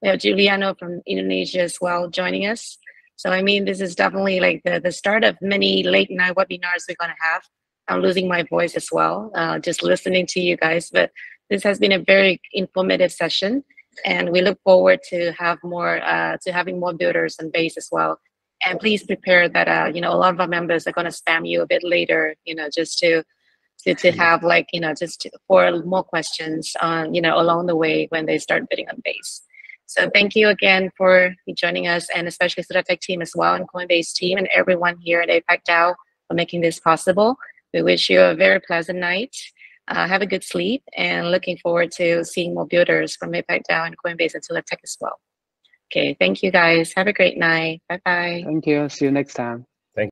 We have Giuliano from Indonesia as well joining us. So, I mean, this is definitely like the start of many late night webinars we're going to have. I'm losing my voice as well, just listening to you guys. But this has been a very informative session, and we look forward to have more, to having more builders on base as well. And please prepare that, a lot of our members are going to spam you a bit later, just to have like, for more questions, along the way when they start bidding on base. So thank you again for joining us, and especially SotaTek team as well, and Coinbase team, and everyone here at Apac Dao for making this possible. We wish you a very pleasant night. Have a good sleep, and looking forward to seeing more builders from Apac Dao and Coinbase and SotaTek as well. Okay, thank you guys. Have a great night. Bye-bye. Thank you. See you next time.